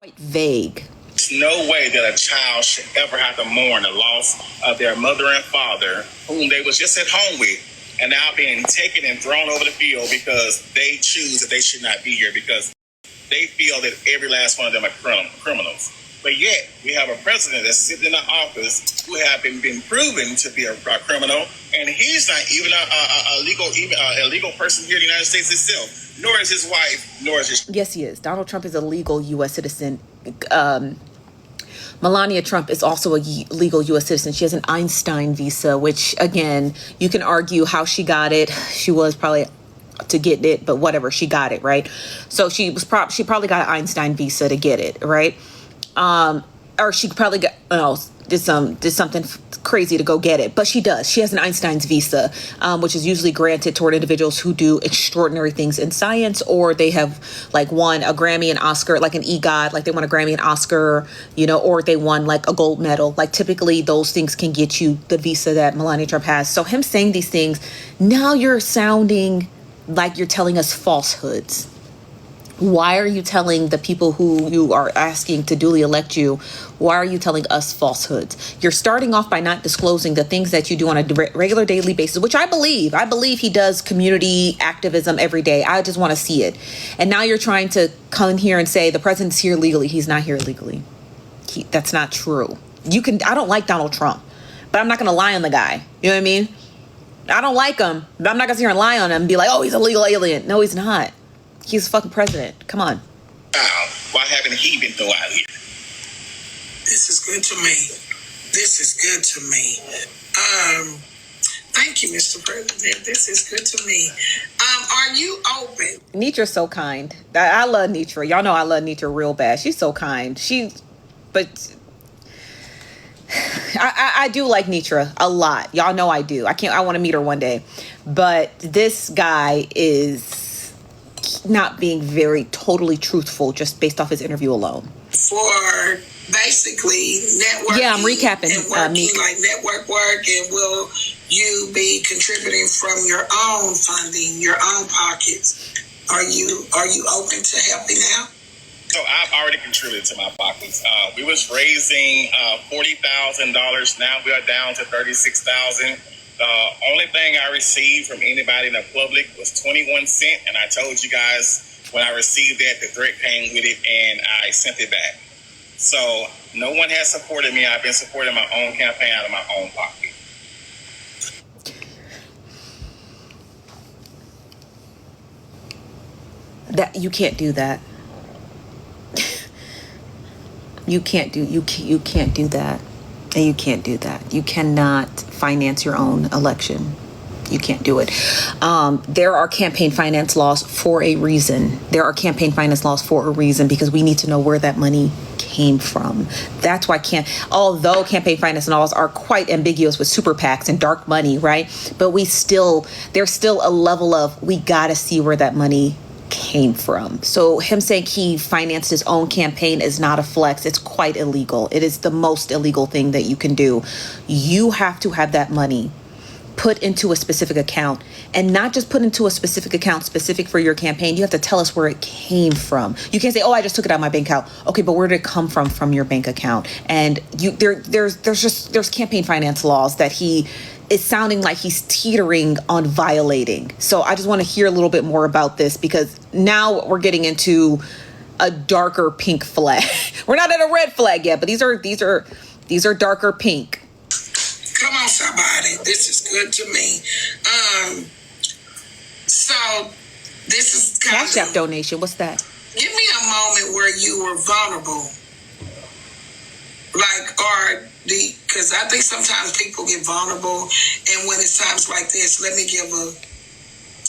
quite vague. There's no way that a child should ever have to mourn the loss of their mother and father, whom they was just at home with, and now being taken and thrown over the field because they choose that they should not be here because they feel that every last one of them are criminals. But yet, we have a president that's sitting in the office who have been proven to be a criminal, and he's not even a legal person here in the United States itself, nor is his wife, nor is his... Yes, he is. Donald Trump is a legal U.S. citizen. Melania Trump is also a legal U.S. citizen. She has an Einstein visa, which, again, you can argue how she got it. She was probably to get it, but whatever, she got it, right? So she probably got an Einstein visa to get it, right? Or she probably did something crazy to go get it, but she does. She has an Einstein's visa, which is usually granted toward individuals who do extraordinary things in science, or they have like won a Grammy, an Oscar, like an EGOT, like they won a Grammy, an Oscar, or they won like a gold medal. Like typically those things can get you the visa that Melania Trump has. So him saying these things, now you're sounding like you're telling us falsehoods. Why are you telling the people who you are asking to duly elect you, why are you telling us falsehoods? You're starting off by not disclosing the things that you do on a regular daily basis, which I believe. I believe he does community activism every day. I just want to see it. And now you're trying to come here and say the president's here legally. He's not here legally. That's not true. I don't like Donald Trump, but I'm not going to lie on the guy. You know what I mean? I don't like him, but I'm not going to sit here and lie on him and be like, oh, he's a legal alien. No, he's not. He's a fucking president. Come on. Why haven't he been thrown out here? This is good to me. This is good to me. Thank you, Mr. President. This is good to me. Are you open? Nitra's so kind. I love Nitra. Y'all know I love Nitra real bad. She's so kind. But I do like Nitra a lot. Y'all know I do. I want to meet her one day. But this guy is not being very totally truthful just based off his interview alone. For basically networking. Yeah, I'm recapping. And working like network work, and will you be contributing from your own funding, your own pockets? Are you open to helping out? So I've already contributed to my pockets. We was raising $40,000. Now we are down to $36,000. The only thing I received from anybody in the public was 21 cents, and I told you guys when I received that, the threat came with it, and I sent it back. So no one has supported me. I've been supporting my own campaign out of my own pocket. That you can't do that. You can't do that. And you can't do that. You cannot finance your own election. You can't do it. There are campaign finance laws for a reason. Because we need to know where that money came from. That's why although campaign finance laws are quite ambiguous with super PACs and dark money, right? But there's still a level of, we gotta see where that money came from. So him saying he financed his own campaign is not a flex. It's quite illegal. It is the most illegal thing that you can do. You have to have that money put into a specific account, and not just put into a specific account specific for your campaign. You have to tell us where it came from. You can't say, oh, I just took it out of my bank account. Okay, but where did it come from your bank account? And there's campaign finance laws that it's sounding like he's teetering on violating. So I just want to hear a little bit more about this, because now we're getting into a darker pink flag. We're not at a red flag yet, but these are darker pink. Come on, somebody. This is good to me. So this is Cash App donation. What's that? Give me a moment where you were vulnerable. Because I think sometimes people get vulnerable, and when it's times like this, let me give a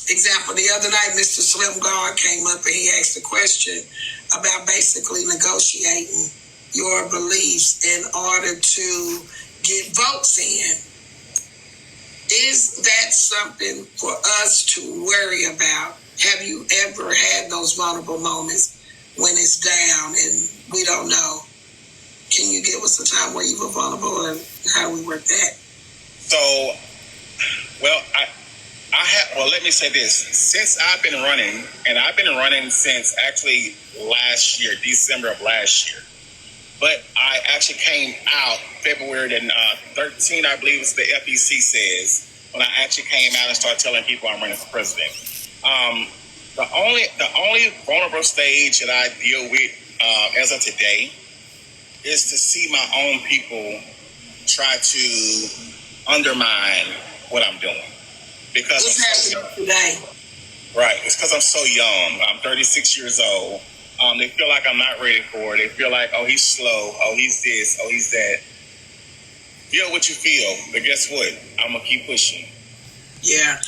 example. The other night, Mr. Slim God came up and he asked a question about basically negotiating your beliefs in order to get votes in. Is that something for us to worry about? Have you ever had those vulnerable moments when it's down and we don't know? Can you give us a time where you were vulnerable, and how do we work that? So, well, Well, let me say this. Since I've been running, and I've been running since actually last year, December of last year. But I actually came out February 13, I believe is the FEC says, when I actually came out and started telling people I'm running for president. The only vulnerable stage that I deal with as of today is to see my own people try to undermine what I'm doing. Because what's happening today? Right. It's because I'm so young. I'm 36 years old. They feel like I'm not ready for it. They feel like, oh, he's slow. Oh, he's this. Oh, he's that. Feel what you feel. But guess what? I'm going to keep pushing. Yeah.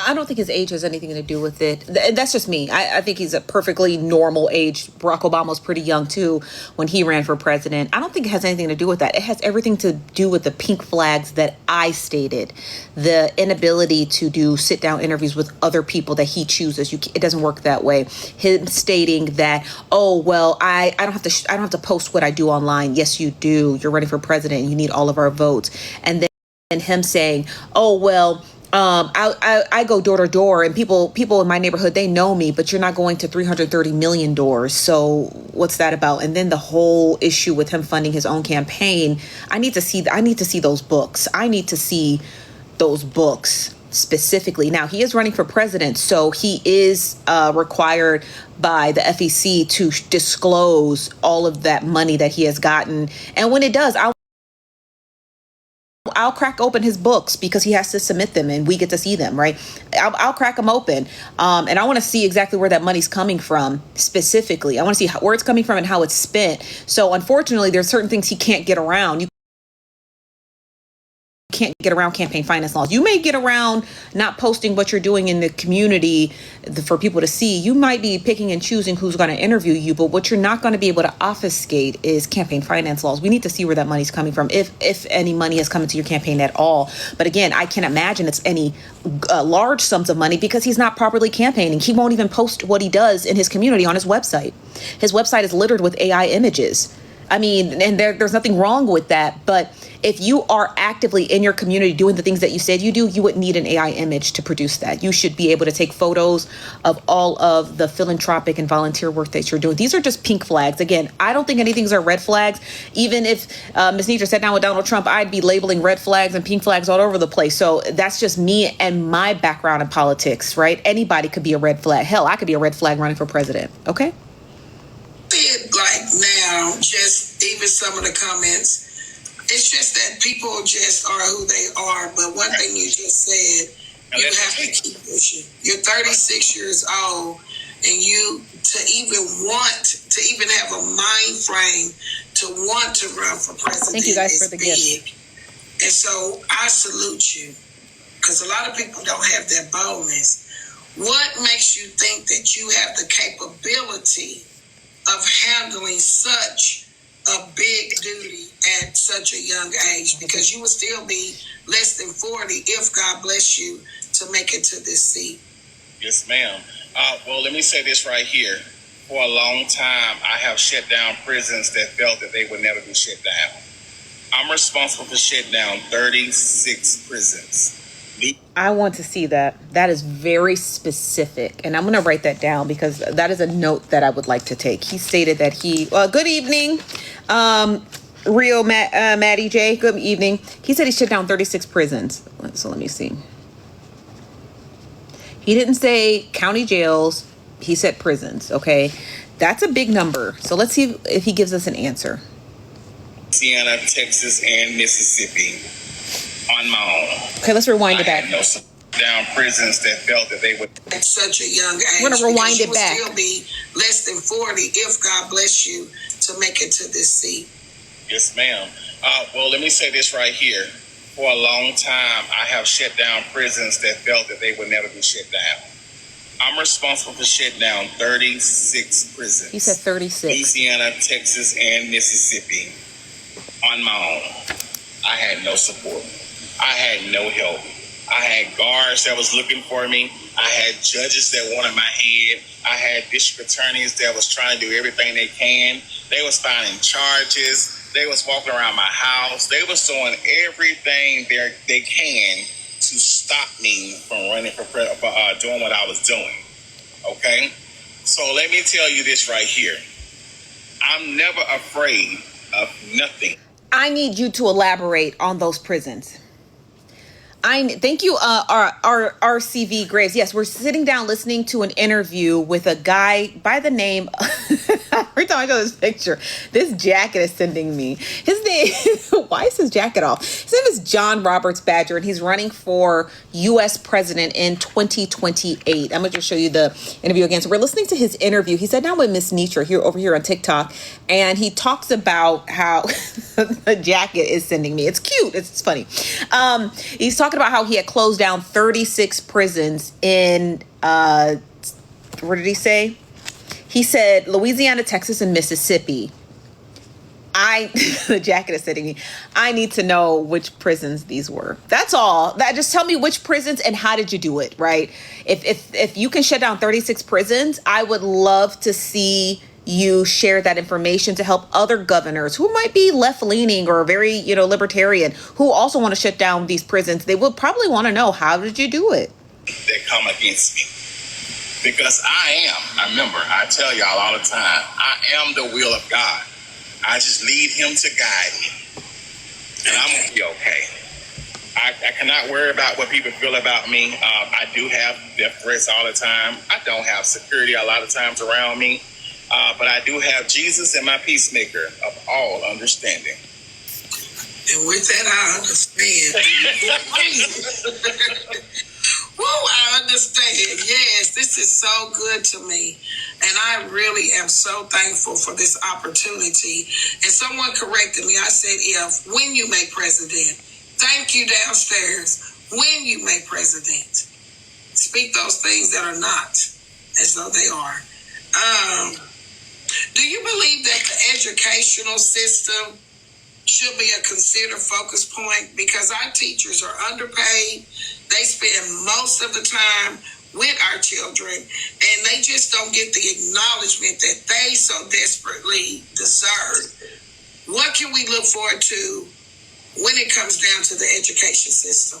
I don't think his age has anything to do with it. That's just me. I think he's a perfectly normal age. Barack Obama was pretty young too when he ran for president. I don't think it has anything to do with that. It has everything to do with the pink flags that I stated. The inability to do sit down interviews with other people that he chooses. It doesn't work that way. Him stating that, oh well, I don't have to post what I do online. Yes, you do. You're running for president and you need all of our votes. And then him saying, oh well, I go door to door and people in my neighborhood, they know me, but you're not going to 330 million doors. So what's that about? And then the whole issue with him funding his own campaign. I need to see those books. I need to see those books specifically. Now he is running for president, so he is required by the FEC to disclose all of that money that he has gotten. And when it does, I'll crack open his books because he has to submit them and we get to see them, right? I'll crack them open. And I want to see exactly where that money's coming from specifically. I want to see where it's coming from and how it's spent. So unfortunately, there's certain things he can't get around. You can't get around campaign finance laws. You may get around not posting what you're doing in the community for people to see. You might be picking and choosing who's going to interview you, but what you're not going to be able to obfuscate is campaign finance laws. We need to see where that money's coming from, if any money has come into your campaign at all. But again, I can't imagine it's any large sums of money because he's not properly campaigning. He won't even post what he does in his community on his website. His website is littered with AI images. I mean, and there's nothing wrong with that. But if you are actively in your community doing the things that you said you do, you wouldn't need an AI image to produce that. You should be able to take photos of all of the philanthropic and volunteer work that you're doing. These are just pink flags. Again, I don't think anything's are red flags. Even if Ms. Nidra sat down with Donald Trump, I'd be labeling red flags and pink flags all over the place. So that's just me and my background in politics, right? Anybody could be a red flag. Hell, I could be a red flag running for president. Okay? Like now, just even some of the comments, it's just that people just are who they are. But one thing you just said, you have to keep pushing. You're 36 years old, and to even have a mind frame to want to run for president. Thank you guys for the gift. And so I salute you, because a lot of people don't have that boldness. What makes you think that you have the capability of handling such a big duty at such a young age? Because you would still be less than 40 if God bless you to make it to this seat. Yes, ma'am. Well, let me say this right here. For a long time, I have shut down prisons that felt that they would never be shut down. I'm responsible for shutting down 36 prisons. I want to see that. That is very specific. And I'm going to write that down because that is a note that I would like to take. He stated that good evening, Maddie J. Good evening. He said he shut down 36 prisons. So let me see. He didn't say county jails. He said prisons. Okay. That's a big number. So let's see if he gives us an answer. Louisiana, Texas, and Mississippi. On my own. Okay, let's rewind it back. Down prisons that felt that they would at such a young age. We're gonna rewind it back. Still be less than 40 if God bless you to make it to this seat. Yes, ma'am. Well, let me say this right here. For a long time, I have shut down prisons that felt that they would never be shut down. I'm responsible for shutting down 36 prisons. He said 36. Louisiana, Texas, and Mississippi. On my own. I had no support. I had no help. I had guards that was looking for me. I had judges that wanted my head. I had district attorneys that was trying to do everything they can. They was finding charges. They was walking around my house. They was doing everything they can to to stop me from running for doing what I was doing. Okay? So let me tell you this right here. I'm never afraid of nothing. I need you to elaborate on those prisons. Thank you, our RCV Graves. Yes, we're sitting down listening to an interview with a guy by the name. Every time I show this picture, this jacket is sending me. His name. Why is his jacket off? His name is John Roberts Badger, and he's running for U.S. president in 2028. I'm going to just show you the interview again. So we're listening to his interview. He said now with Miss Nitra over here on TikTok, and he talks about how the jacket is sending me. It's cute. It's funny. He's talking about how he had closed down 36 prisons in, what did he say? He said Louisiana, Texas, and Mississippi. The jacket is sending me. I need to know which prisons these were. That's all. Just tell me which prisons and how did you do it, right? If you can shut down 36 prisons, I would love to see you share that information to help other governors who might be left-leaning or very, libertarian, who also want to shut down these prisons. They will probably want to know, how did you do it? That come against me. Because I remember, I tell y'all all the time, I am the will of God. I just lead him to guide me. And I'm going to be okay. I cannot worry about what people feel about me. I do have death threats all the time. I don't have security a lot of times around me. But I do have Jesus and my peacemaker of all understanding. And with that, I understand. Woo, I understand. Yes, this is so good to me. And I really am so thankful for this opportunity. And someone corrected me. I said, when you make president. Thank you downstairs. When you make president. Speak those things that are not as though they are. Do you believe that the educational system should be a considered focus point? Because our teachers are underpaid. They spend most of the time with our children, and they just don't get the acknowledgement that they so desperately deserve. What can we look forward to when it comes down to the education system?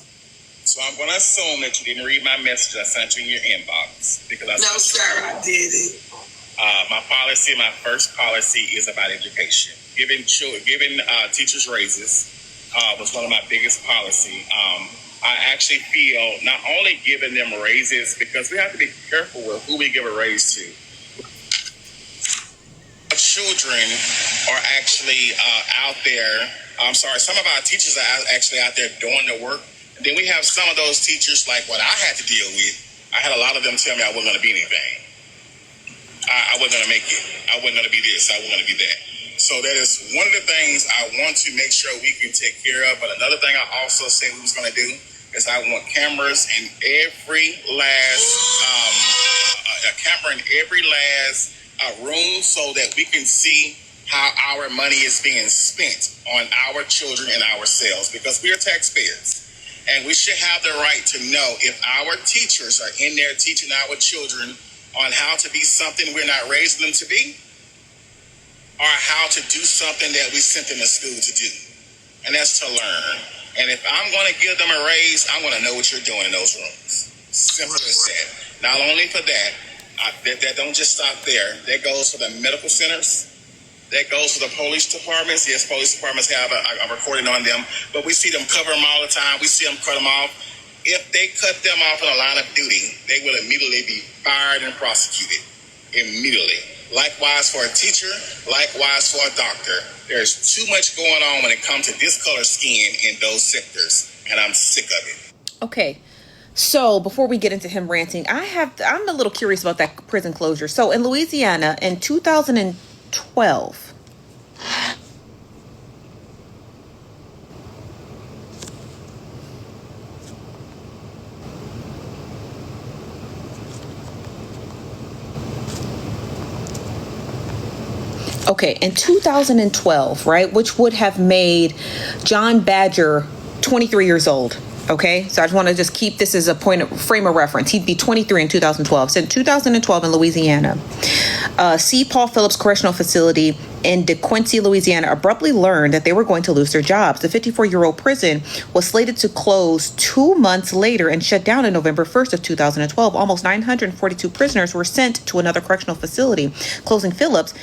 So I'm going to assume that you didn't read my message I sent you in your inbox. Because No, sir, I didn't. My first policy is about education. Giving teachers raises was one of my biggest policy. I actually feel not only giving them raises, because we have to be careful with who we give a raise to. Children are actually out there. Some of our teachers are actually out there doing the work. And then we have some of those teachers, like what I had to deal with. I had a lot of them tell me I wasn't going to be anything. I wasn't going to make it. I wasn't going to be this. I wasn't going to be that. So that is one of the things I want to make sure we can take care of. But another thing I also said we was going to do is I want cameras in every last room so that we can see how our money is being spent on our children and ourselves, because we are taxpayers. And we should have the right to know if our teachers are in there teaching our children on how to be something we're not raising them to be, or how to do something that we sent them to school to do. And that's to learn. And if I'm going to give them a raise, I'm going to know what you're doing in those rooms. Simple as that. Not only for that, that don't just stop there. That goes for the medical centers. That goes for the police departments. Yes, police departments have a recording on them, but we see them cover them all the time. We see them cut them off. If they cut them off in a line of duty, they will immediately be fired and prosecuted. Immediately. Likewise for a teacher, likewise for a doctor. There's too much going on when it comes to discolor skin in those sectors, and I'm sick of it. Okay. So before we get into him ranting, I'm a little curious about that prison closure. So in Louisiana in 2012, in 2012, right, which would have made John Badger 23 years old. Okay, so I just want to just keep this as a frame of reference. He'd be 23 in 2012. So in 2012 in Louisiana, C. Paul Phillips Correctional Facility in DeQuincy, Louisiana, abruptly learned that they were going to lose their jobs. The 54-year-old prison was slated to close 2 months later and shut down on November 1st of 2012. Almost 942 prisoners were sent to another correctional facility. Closing Phillips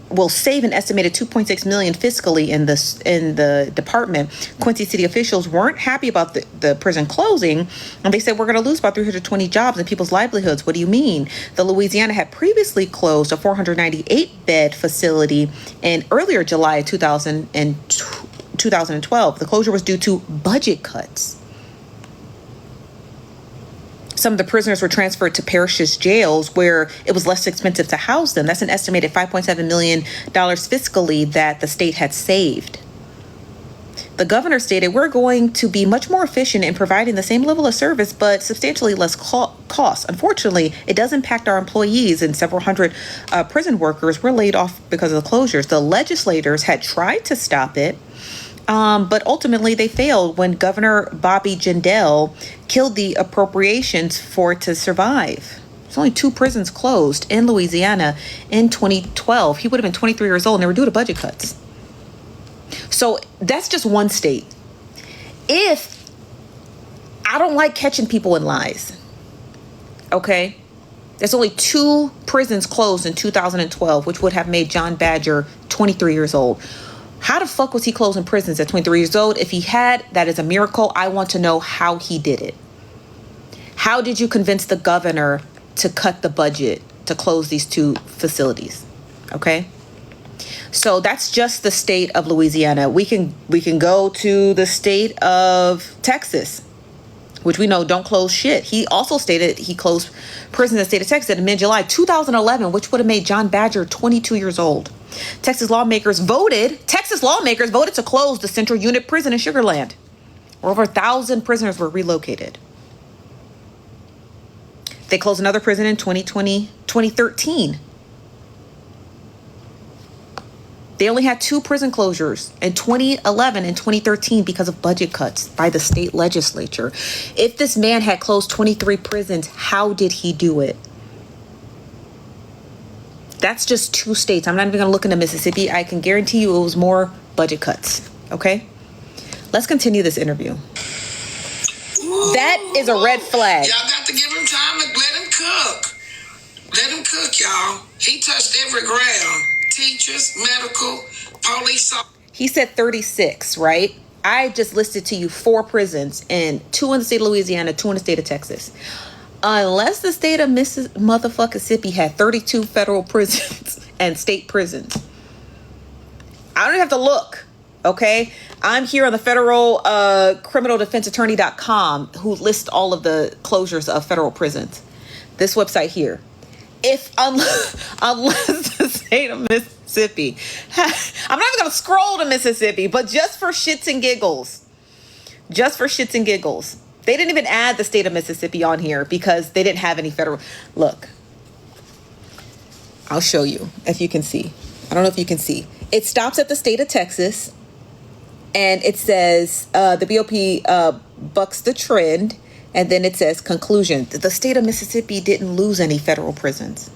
will save an estimated $2.6 million fiscally in the department. Quincy city officials weren't happy about the prison closing, and they said, we're going to lose about 320 jobs and people's livelihoods. What do you mean? The Louisiana had previously closed a 498-bed facility in earlier July of 2012. The closure was due to budget cuts. Some of the prisoners were transferred to parishes jails where it was less expensive to house them. That's an estimated $5.7 million fiscally that the state had saved. The governor stated, we're going to be much more efficient in providing the same level of service, but substantially less cost. Unfortunately, it does impact our employees, and several hundred prison workers were laid off because of the closures. The legislators had tried to stop it, but ultimately they failed when Governor Bobby Jindal killed the appropriations for it to survive. There's only 2 prisons closed in Louisiana in 2012. He would have been 23 years old, and they were due to budget cuts. So that's just one state. If I don't like catching people in lies, okay? There's only 2 prisons closed in 2012, which would have made John Badger 23 years old. How the fuck was he closing prisons at 23 years old? If he had, that is a miracle. I want to know how he did it. How did you convince the governor to cut the budget to close these 2 facilities? Okay. So that's just the state of Louisiana. We can go to the state of Texas, which we know don't close shit. He also stated he closed prisons in the state of Texas in mid-July 2011, which would have made John Badger 22 years old. Texas lawmakers voted to close the Central Unit Prison in Sugar Land, where over 1,000 prisoners were relocated. They closed another prison in 2013. They only had 2 prison closures in 2011 and 2013 because of budget cuts by the state legislature. If this man had closed 23 prisons, how did he do it? That's just 2 states. I'm not even going to look into Mississippi. I can guarantee you it was more budget cuts. Okay? Let's continue this interview. That is a red flag. Y'all got to give him time to let him cook. Let him cook, y'all. He touched every ground. Teachers, medical, police. He said 36, right? I just listed to you 4 prisons, and 2 in the state of Louisiana, 2 in the state of Texas. Unless the state of Mississippi had 32 federal prisons and state prisons. I don't even have to look, okay? I'm here on the federal criminal defense attorney.com, who lists all of the closures of federal prisons. This website here. Unless the state of Mississippi, I'm not even going to scroll to Mississippi, but just for shits and giggles, they didn't even add the state of Mississippi on here because they didn't have any federal. Look, I'll show you if you can see. I don't know if you can see. It stops at the state of Texas, and it says the BOP bucks the trend. And then it says, conclusion, the state of Mississippi didn't lose any federal prisons.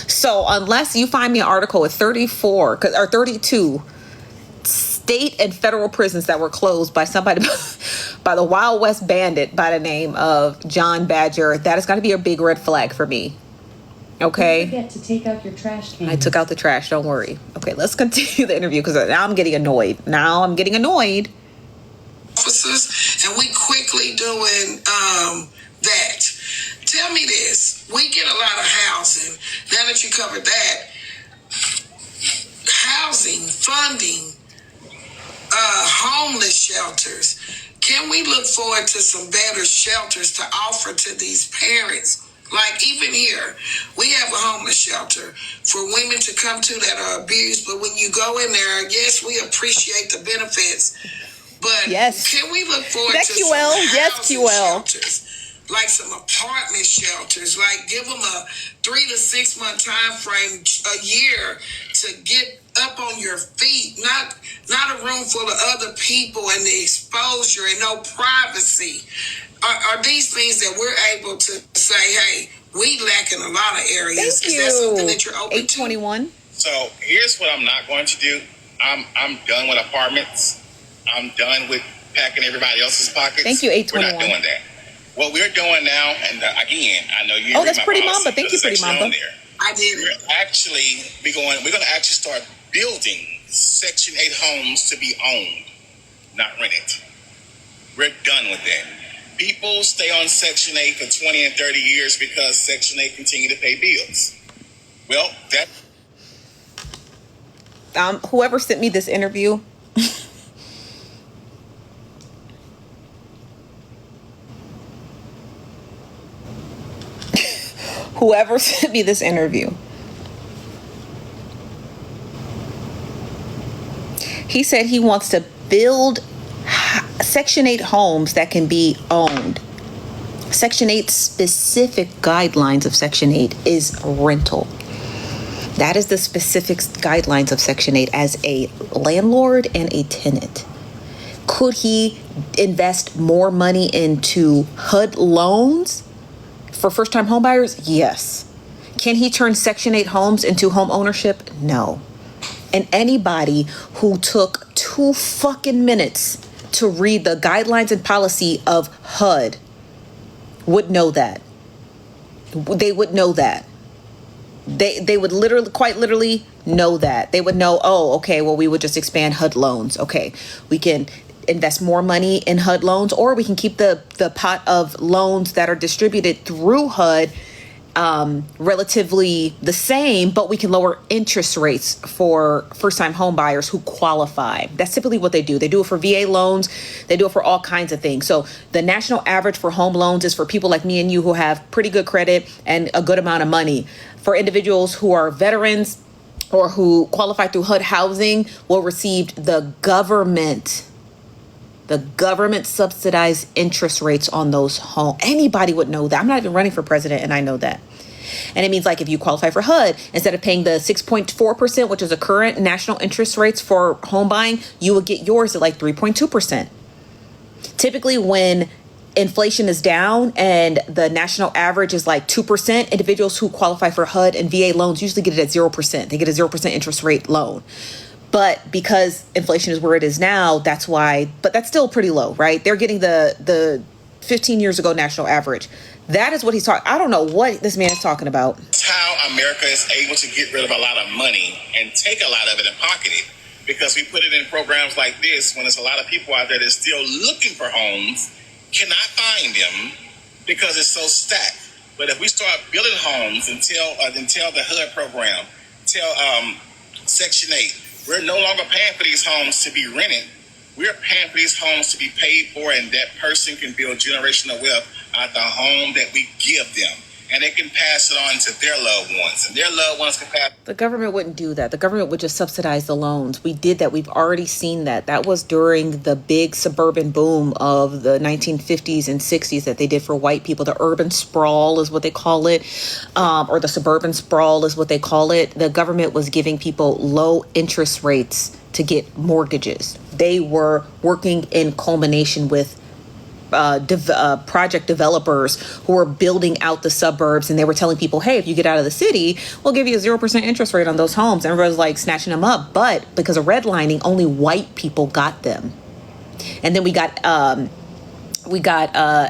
So unless you find me an article with 34 or 32 state and federal prisons that were closed by somebody, by the Wild West bandit by the name of John Badger, that is going to be a big red flag for me. Okay. Don't forget to take out your trash can. I took out the trash. Don't worry. Okay, let's continue the interview because now I'm getting annoyed. Officers, and we quickly doing that. Tell me this. We get a lot of housing. Now that you covered that, housing, funding, homeless shelters. Can we look forward to some better shelters to offer to these parents? Like even here, we have a homeless shelter for women to come to that are abused. But when you go in there, yes, we appreciate the benefits. But yes, can we look forward to some housing shelters? Like some apartment shelters, like give them a 3 to 6 month time frame, a year to get up on your feet, not a room full of other people and the exposure and no privacy. Are these things that we're able to say, hey, we lack in a lot of areas? Thank Is that something you. that you're open 821. So here's what I'm not going to do. I'm done with apartments. I'm done with packing everybody else's pockets. Thank you, 821. We're not doing that. What we're doing now, and again, I know you. Oh, that's Pretty Mamba. Thank you, Pretty Mamba. I did. We're going to actually start building Section 8 homes to be owned, not rented. We're done with that. People stay on Section 8 for 20 and 30 years because Section 8 continue to pay bills. Well, that. Whoever sent me this interview, whoever sent me this interview, he said he wants to build Section 8 homes that can be owned. Section 8 specific guidelines of Section 8 is rental. That is the specific guidelines of Section 8 as a landlord and a tenant. Could he invest more money into HUD loans for first-time homebuyers? Yes. Can he turn Section 8 homes into home ownership? No. And anybody who took 2 fucking minutes to read the guidelines and policy of HUD would know that. They would know that. They would quite literally know that. They would know, oh, okay, well, we would just expand HUD loans. Okay, we can invest more money in HUD loans, or we can keep the pot of loans that are distributed through HUD relatively the same, but we can lower interest rates for first-time home buyers who qualify. That's typically what they do. They do it for VA loans. They do it for all kinds of things. So the national average for home loans is for people like me and you who have pretty good credit and a good amount of money. For individuals who are veterans or who qualify through HUD housing will receive the government subsidized interest rates on those homes. Anybody would know that. I'm not even running for president, and I know that. And it means, like, if you qualify for HUD, instead of paying the 6.4%, which is the current national interest rates for home buying, you would get yours at like 3.2%. Typically, when inflation is down and the national average is like 2%, individuals who qualify for HUD and VA loans usually get it at 0%. They get a 0% interest rate loan. But because inflation is where it is now, that's why, but that's still pretty low, right? They're getting the 15 years ago national average. That is what he's talking. I don't know what this man is talking about. That's how America is able to get rid of a lot of money and take a lot of it and pocket it. Because we put it in programs like this when there's a lot of people out there that's still looking for homes, cannot find them because it's so stacked. But if we start building homes and tell the HUD program, tell Section 8, we're no longer paying for these homes to be rented. We're paying for these homes to be paid for, and that person can build generational wealth out the home that we give them. And they can pass it on to their loved ones, and their loved ones can pass. The government wouldn't do that. The government would just subsidize the loans. We did that. We've already seen that. That was during the big suburban boom of the 1950s and 60s that they did for white people. The urban sprawl is what they call it, or the suburban sprawl is what they call it. The government was giving people low interest rates to get mortgages. They were working in culmination with project developers who were building out the suburbs, and they were telling people, hey, if you get out of the city, we'll give you a 0% interest rate on those homes. And everybody was like snatching them up. But because of redlining, only white people got them. And then we got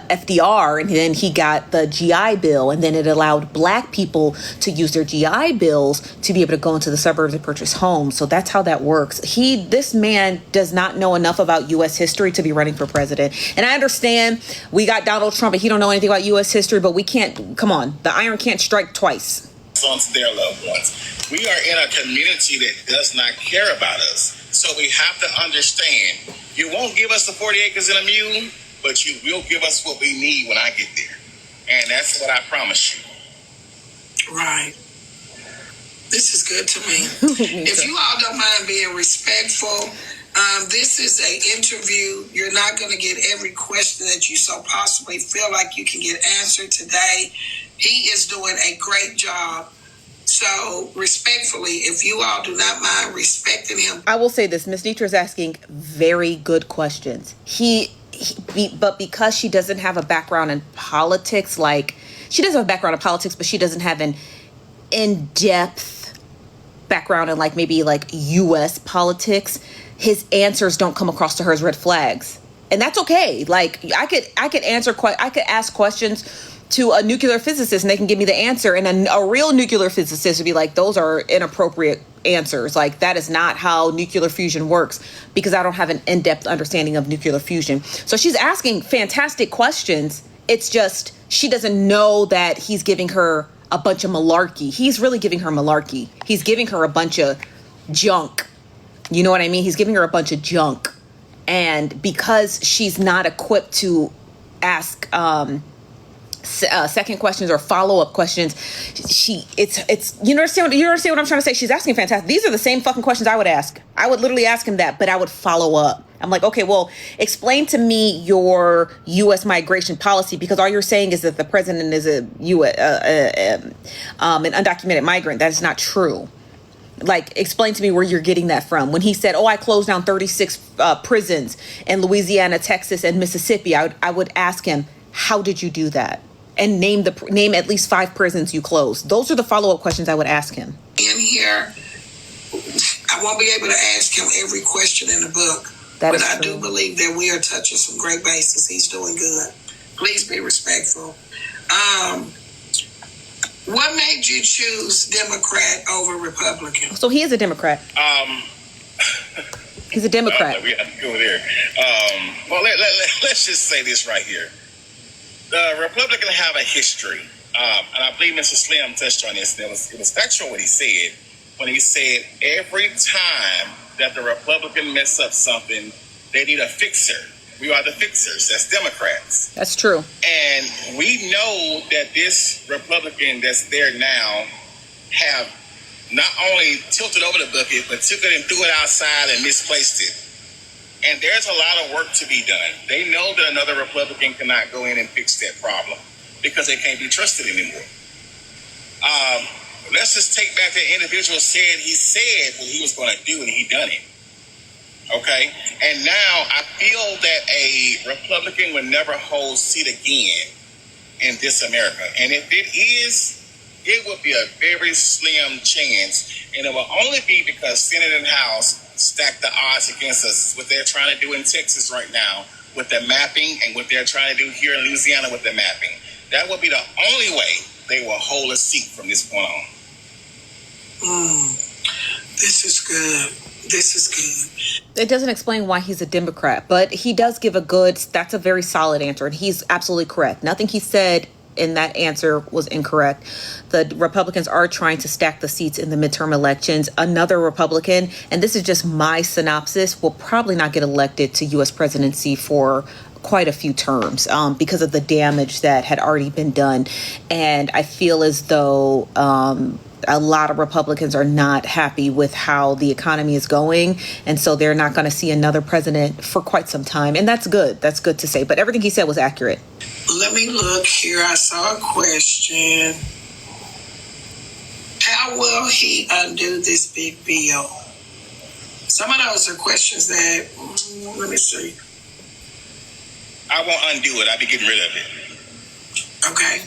FDR, and then he got the GI Bill, and then it allowed black people to use their GI bills to be able to go into the suburbs and purchase homes. So that's how that works. This man does not know enough about U.S. history to be running for president. And I understand we got Donald Trump and he don't know anything about U.S. history, but we can't, come on, the iron can't strike twice. On to their loved ones. We are in a community that does not care about us. So we have to understand, you won't give us the 40 acres and a mule, but you will give us what we need when I get there. And that's what I promise you. Right. This is good to me. If you all don't mind being respectful, this is an interview. You're not going to get every question that you so possibly feel like you can get answered today. He is doing a great job So, respectfully, if you all do not mind respecting him. I will say this, Miss Nitra is asking very good questions. But because she doesn't have a background in politics, like, she doesn't have a background in politics, but she doesn't have an in-depth background in, like, maybe, like, U.S. politics, his answers don't come across to her as red flags. And that's okay. Like, I could ask questions to a nuclear physicist and they can give me the answer, and a real nuclear physicist would be like, those are inappropriate answers. Like, that is not how nuclear fusion works, because I don't have an in-depth understanding of nuclear fusion. So she's asking fantastic questions. It's just she doesn't know that he's giving her a bunch of malarkey. He's really giving her malarkey. He's giving her a bunch of junk. You know what I mean? He's giving her a bunch of junk. And because she's not equipped to ask second questions or follow-up questions, it's you understand what I'm trying to say? She's asking fantastic. These are the same fucking questions I would ask. I would literally ask him that, but I would follow up. I'm like, okay, well, explain to me your U.S. migration policy, because all you're saying is that the president is an undocumented migrant. That is not true. Like, explain to me where you're getting that from. When he said, oh, I closed down 36 prisons in Louisiana, Texas, and Mississippi, I would ask him, how did you do that? And name at least 5 prisons you closed. Those are the follow-up questions I would ask him. In here, I won't be able to ask him every question in the book, but I do believe that we are touching some great bases. He's doing good. Please be respectful. What made you choose Democrat over Republican? So he is a Democrat. He's a Democrat. We have to go there. Well, let's just say this right here. The Republicans have a history, and I believe Mr. Slim touched on this. And it was factual what he said when he said every time that the Republican mess up something, they need a fixer. We are the fixers. That's Democrats. That's true. And we know that this Republican that's there now have not only tilted over the bucket, but took it and threw it outside and misplaced it. And there's a lot of work to be done. They know that another Republican cannot go in and fix that problem because they can't be trusted anymore. Let's just take back that individual said what he was going to do, and he done it. Okay? And now I feel that a Republican would never hold seat again in this America. And if it is, it would be a very slim chance. And it will only be because Senate and House stack the odds against us, what they're trying to do in Texas right now with the mapping and what they're trying to do here in Louisiana with the mapping. That will be the only way they will hold a seat from this point on. This is good. This is good. It doesn't explain why he's a Democrat, but he does give that's a very solid answer, and he's absolutely correct. Nothing he said in that answer was incorrect. The Republicans are trying to stack the seats in the midterm elections. Another Republican, and this is just my synopsis, will probably not get elected to U.S. presidency for quite a few terms because of the damage that had already been done. And I feel as though a lot of Republicans are not happy with how the economy is going. And so they're not going to see another president for quite some time. And that's good. That's good to say. But everything he said was accurate. Let me look here. I saw a question. How will he undo this big bill? Some of those are questions that, let me see. I won't undo it. I'll be getting rid of it. Okay.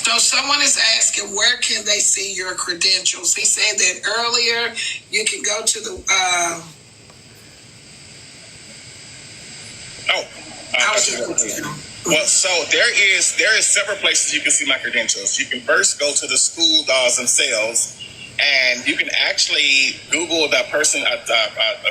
So someone is asking, where can they see your credentials? He said that earlier. You can go to the... Well, so there is several places you can see my credentials. You can first go to the school themselves, and you can actually Google that person.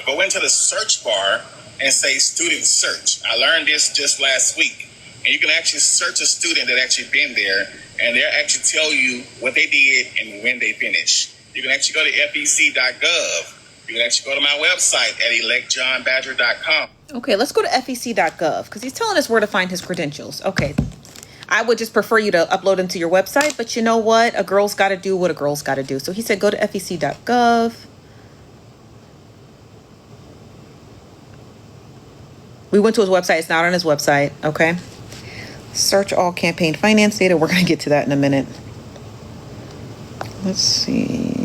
Go into the search bar and say student search. I learned this just last week, and you can actually search a student that actually been there, and they'll actually tell you what they did and when they finished. You can actually go to fec.gov. You can actually go to my website at electjohnbadger.com. Okay, let's go to fec.gov because he's telling us where to find his credentials. Okay, I would just prefer you to upload them to your website, but you know what? A girl's got to do what a girl's got to do. So he said go to fec.gov. We went to his website. It's not on his website. Okay, Search all campaign finance data. We're going to get to that in a minute. Let's see.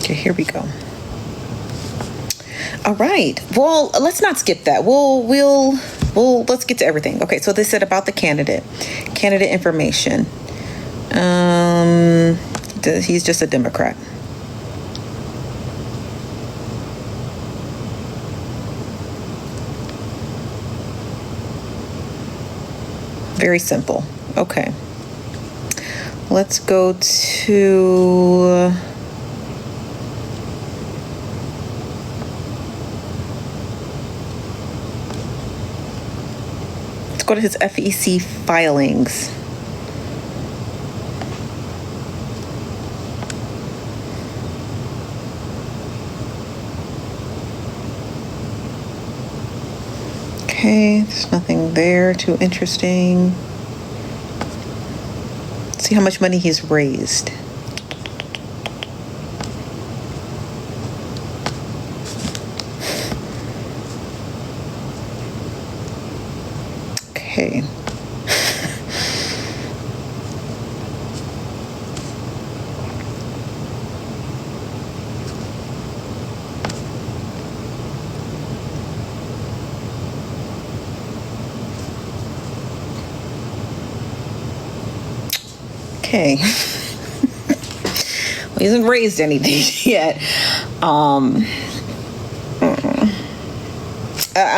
Okay, here we go. All right. Well, let's not skip that. We'll let's get to everything. Okay, so they said about the candidate information. He's just a Democrat. Very simple. Okay. Let's go to go to his FEC filings. Okay, there's nothing there too interesting. Let's see how much money he's raised. Okay. Okay. Well, he hasn't raised anything yet. I'm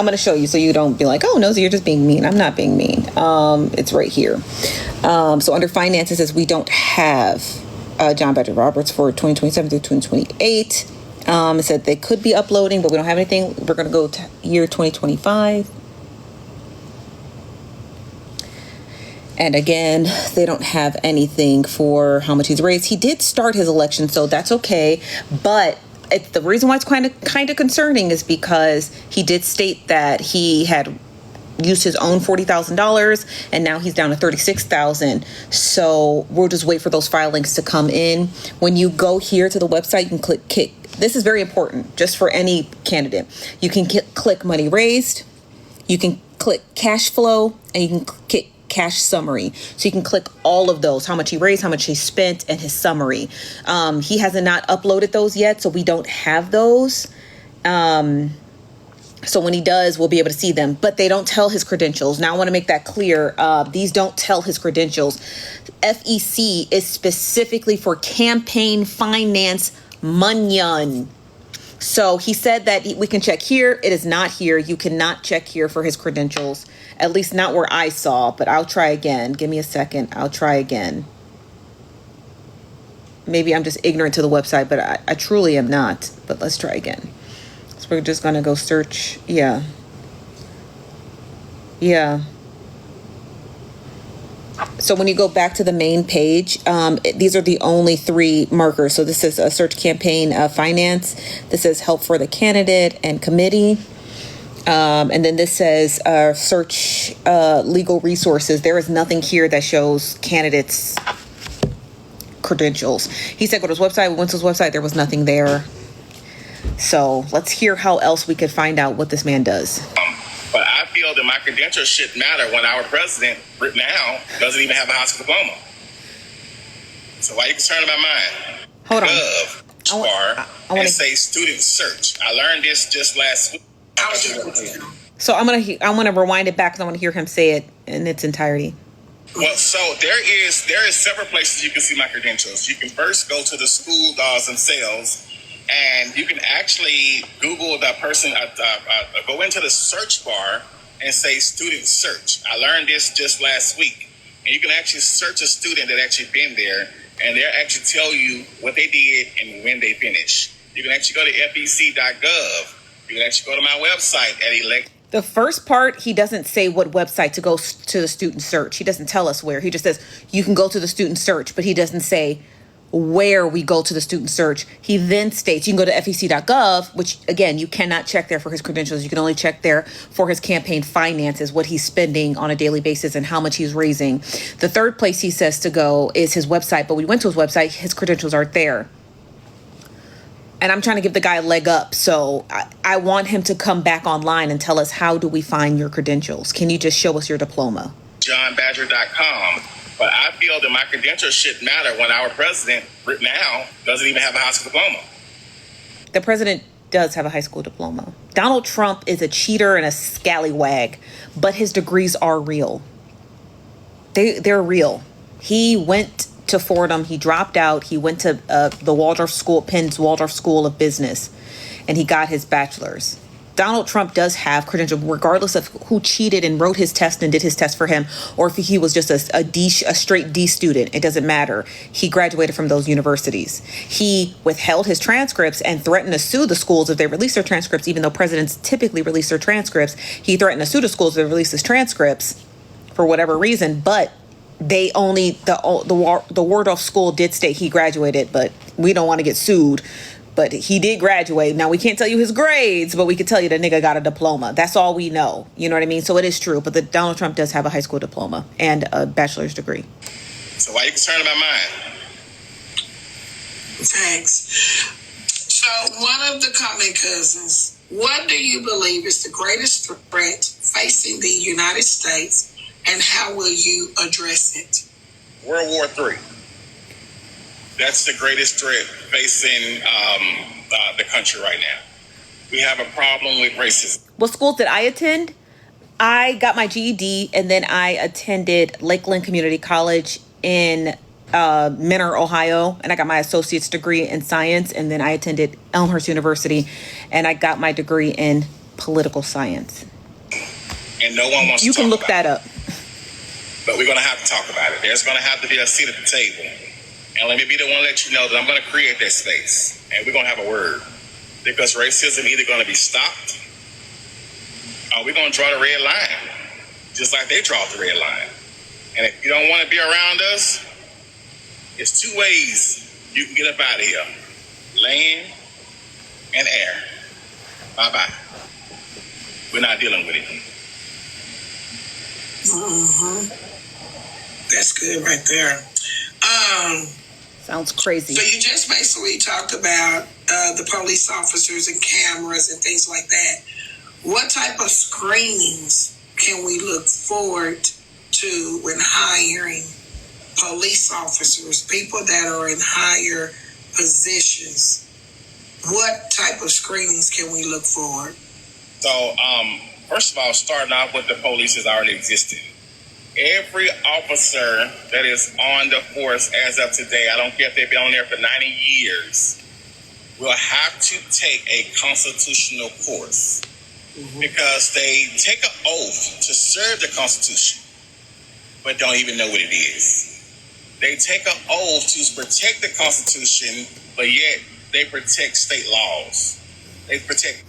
going to show you so you don't be like, oh, no, so you're just being mean. I'm not being mean. It's right here. So under finances, it says we don't have John Badger Roberts for 2027 through 2028. It said they could be uploading, but we don't have anything. We're going to go to year 2025. And again, they don't have anything for how much he's raised. He did start his election, so that's okay. But the reason why it's kind of concerning is because he did state that he had used his own $40,000 and now he's down to $36,000. So we'll just wait for those filings to come in. When you go here to the website, you can click. This is very important just for any candidate. You can click money raised. You can click cash flow, and you can click cash summary. So you can click all of those, how much he raised, how much he spent, and his summary. He hasn't not uploaded those yet, so we don't have those. So when he does, we'll be able to see them, but they don't tell his credentials. Now I want to make that clear. These don't tell his credentials. FEC is specifically for campaign finance munyon. So he said that we can check here. It is not here. You cannot check here for his credentials, at least not where I saw, but I'll try again. Give me a second. I'll try again. Maybe I'm just ignorant to the website, but I truly am not. But let's try again. So we're just going to go search. Yeah. So when you go back to the main page, these are the only three markers. So this is a search campaign finance. This says help for the candidate and committee. And then this says search legal resources. There is nothing here that shows candidates' credentials. He said go to his website. We went to his website. There was nothing there. So let's hear how else we could find out what this man does. But I feel that my credentials shouldn't matter when our president now doesn't even have a high school diploma. So why are you concerned about mine? Hold on. I want to say student search. I learned this just last week. So I want to rewind it back because I want to hear him say it in its entirety. Well, so there is several places you can see my credentials. You can first go to the school themselves. And you can actually Google that person, go into the search bar and say student search. I learned this just last week. And you can actually search a student that actually been there, and they'll actually tell you what they did and when they finished. You can actually go to fec.gov. You can actually go to my website at elect. The first part, he doesn't say what website to go to the student search. He doesn't tell us where. He just says you can go to the student search, but he doesn't say where we go to the student search. He then states, you can go to fec.gov, which again, you cannot check there for his credentials. You can only check there for his campaign finances, what he's spending on a daily basis and how much he's raising. The third place he says to go is his website, but we went to his website, his credentials aren't there. And I'm trying to give the guy a leg up. So I want him to come back online and tell us, how do we find your credentials? Can you just show us your diploma? JohnBadger.com. But I feel that my credentials should matter when our president now doesn't even have a high school diploma. The president does have a high school diploma. Donald Trump is a cheater and a scallywag, but his degrees are real. They're real. He went to Fordham. He dropped out. He went to the Waldorf School, Penn's Waldorf School of Business, and he got his bachelor's. Donald Trump does have credentials, regardless of who cheated and wrote his test and did his test for him, or if he was just a straight D student. It doesn't matter. He graduated from those universities. He withheld his transcripts and threatened to sue the schools if they release their transcripts, even though presidents typically release their transcripts. He threatened to sue the schools if they release his transcripts for whatever reason, but they only, the Waldorf School did state he graduated, but we don't want to get sued. But he did graduate. Now, we can't tell you his grades, but we can tell you the nigga got a diploma. That's all we know. You know what I mean? So it is true. But Donald Trump does have a high school diploma and a bachelor's degree. So why are you concerned about mine? Thanks. So one of the Cumming cousins, what do you believe is the greatest threat facing the United States, and how will you address it? World War III. That's the greatest threat facing the country right now. We have a problem with racism. What schools did I attend? I got my GED, and then I attended Lakeland Community College in Mentor, Ohio, and I got my associate's degree in science, and then I attended Elmhurst University, and I got my degree in political science. And no one wants to talk about it. You can look that up. But we're going to have to talk about it. There's going to have to be a seat at the table. And let me be the one to let you know that I'm going to create that space. And we're going to have a word. Because racism either going to be stopped, or we're going to draw the red line. Just like they draw the red line. And if you don't want to be around us, it's two ways you can get up out of here. Land and air. Bye-bye. We're not dealing with it. That's good right there. Sounds crazy. So you just basically talked about the police officers and cameras and things like that. What type of screenings can we look forward to when hiring police officers, people that are in higher positions? What type of screenings can we look for? So, first of all, starting off with the police is already existing. Every officer that is on the force as of today, I don't care if they've been on there for 90 years, will have to take a constitutional course because they take an oath to serve the Constitution, but don't even know what it is. They take an oath to protect the Constitution, but yet they protect state laws. They protect.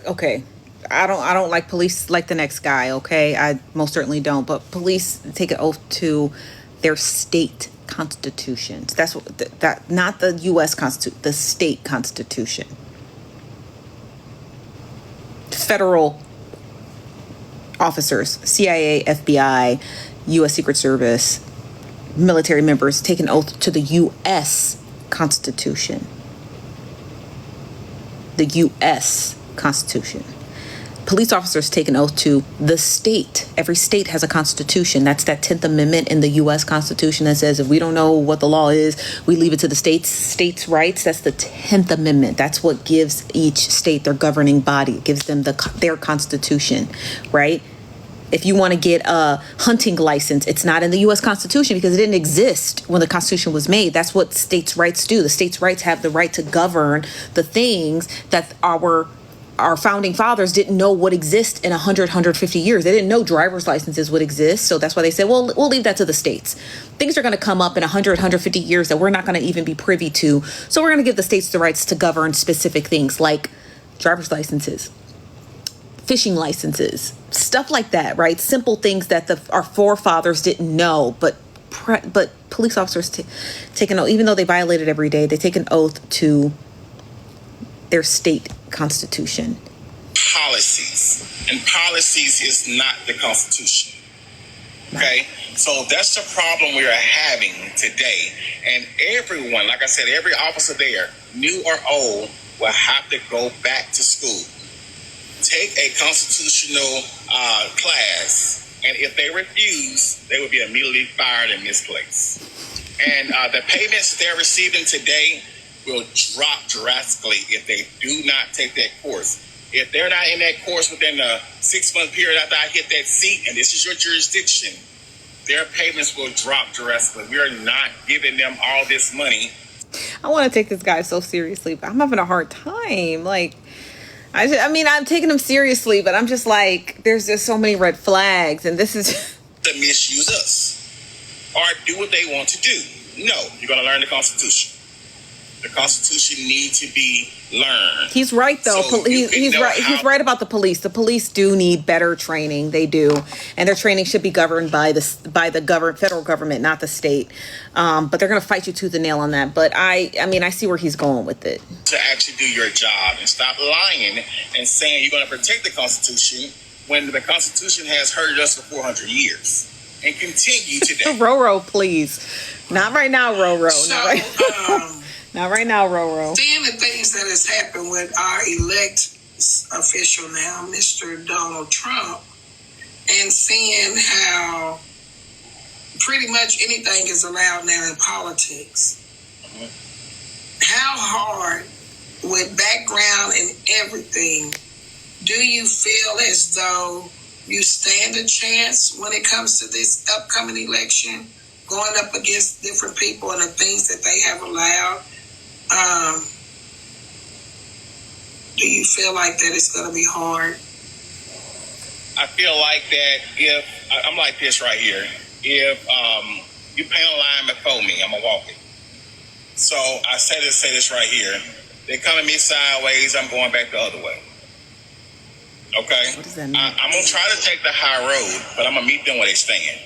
Okay. I don't like police like the next guy, okay? I most certainly don't. But police take an oath to their state constitutions. That's what that not the U.S. Constitution, the state constitution. Federal officers, CIA, FBI, U.S. Secret Service, military members take an oath to the U.S. Constitution. The U.S. Constitution. Police officers take an oath to the state. Every state has a constitution. That's that 10th Amendment in the U.S. Constitution that says if we don't know what the law is, we leave it to the states' rights. That's the 10th Amendment. That's what gives each state their governing body. It gives them their constitution, right? If you want to get a hunting license, it's not in the U.S. Constitution because it didn't exist when the Constitution was made. That's what states' rights do. The states' rights have the right to govern the things that our founding fathers didn't know would exist in 150 years. They didn't know driver's licenses would exist. So that's why they said, well, we'll leave that to the states. Things are going to come up in 150 years that we're not going to even be privy to. So we're going to give the states the rights to govern specific things like driver's licenses, fishing licenses, stuff like that, right? Simple things that our forefathers didn't know, but but police officers take an oath, even though they violate it every day. They take an oath to their state constitution. Policies, and policies is not the Constitution. Okay, so that's the problem we are having today. And everyone, like I said, every officer there, new or old, will have to go back to school, take a constitutional class, and if they refuse, they will be immediately fired and misplaced. And the payments they're receiving today will drop drastically if they do not take that course. If they're not in that course within a 6-month period after I hit that seat, and this is your jurisdiction, their payments will drop drastically. We are not giving them all this money. I want to take this guy so seriously, but I'm having a hard time. Like, I mean, I'm taking him seriously, but I'm just like, there's just so many red flags, and this is To misuse us or do what they want to do. No, you're going to learn the Constitution. The Constitution needs to be learned. He's right, though. So He's right. He's right about the police. The police do need better training. They do, and their training should be governed by the federal government, not the state. But they're going to fight you tooth and nail on that. But I mean, I see where he's going with it. To actually do your job and stop lying and saying you're going to protect the Constitution when the Constitution has hurt us for 400 years and continue today. Roro, please, not right now, Roro. So, Not right now, Roro. seeing the things that has happened with our elect official now, Mr. Donald Trump, and seeing how pretty much anything is allowed now in politics. How hard, with background and everything, do you feel as though you stand a chance when it comes to this upcoming election, going up against different people and the things that they have allowed? Do you feel like that it's going to be hard? I feel like that if I'm like this right here, if you paint a line before me, I'm gonna walk it. So I say this right here. They come at me sideways, I'm going back the other way. Okay? What does that mean? I'm gonna try to take the high road, but I'm gonna meet them where they stand.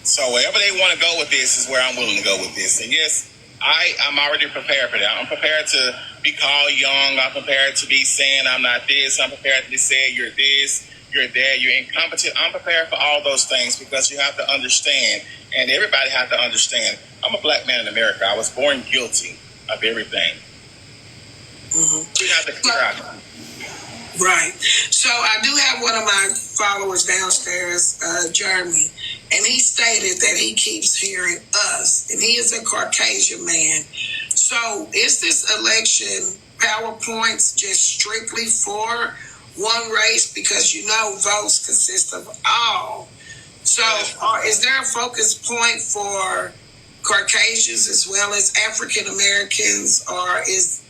So wherever they want to go with this is where I'm willing to go with this. And yes, I'm already prepared for that. I'm prepared to be called young. I'm prepared to be saying I'm not this. I'm prepared to be saying you're this, you're that, you're incompetent. I'm prepared for all those things because you have to understand, and everybody has to understand, I'm a black man in America. I was born guilty of everything. We have to clear out. Right. So I do have one of my followers downstairs, Jeremy, and he stated that he keeps hearing us, and he is a Caucasian man. So is this election PowerPoints just strictly for one race? Because you know votes consist of all. So is there a focus point for Caucasians as well as African Americans, or is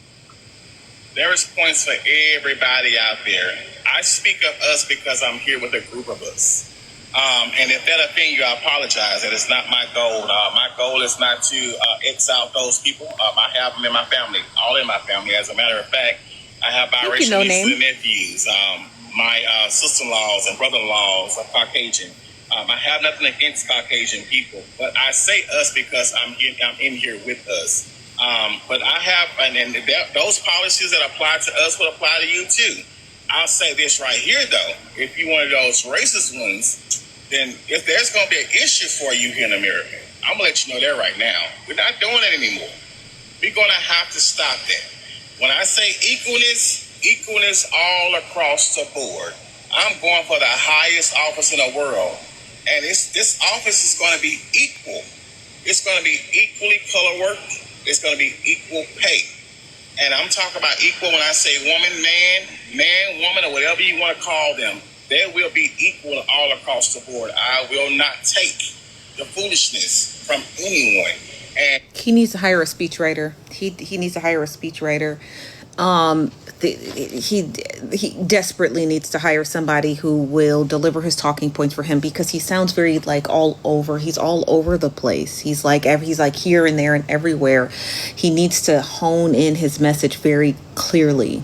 there is points for everybody out there. I speak of us because I'm here with a group of us. And if that offends you, I apologize. That is not my goal. My goal is not to X out those people. I have them in my family, all in my family. As a matter of fact, I have biracial nieces and nephews. My sister-in-laws and brother-in-laws are Caucasian. I have nothing against Caucasian people, but I say us because I'm in here with us. But I have, and those policies that apply to us will apply to you too. I'll say this right here though, if you're one of those racist ones, then if there's going to be an issue for you here in America, I'm going to let you know that right now. We're not doing it anymore. We're going to have to stop that. When I say equalness all across the board, I'm going for the highest office in the world. And this office is going to be equal. It's going to be equally color worked. It's going to be equal pay. And I'm talking about equal when I say woman, man, woman, or whatever you want to call them. There will be equal all across the board. I will not take the foolishness from anyone. And he needs to hire a speechwriter. He needs to hire a speechwriter. He desperately needs to hire somebody who will deliver his talking points for him, because he sounds very like all over. He's all over the place. He's like here and there and everywhere. He needs to hone in his message very clearly.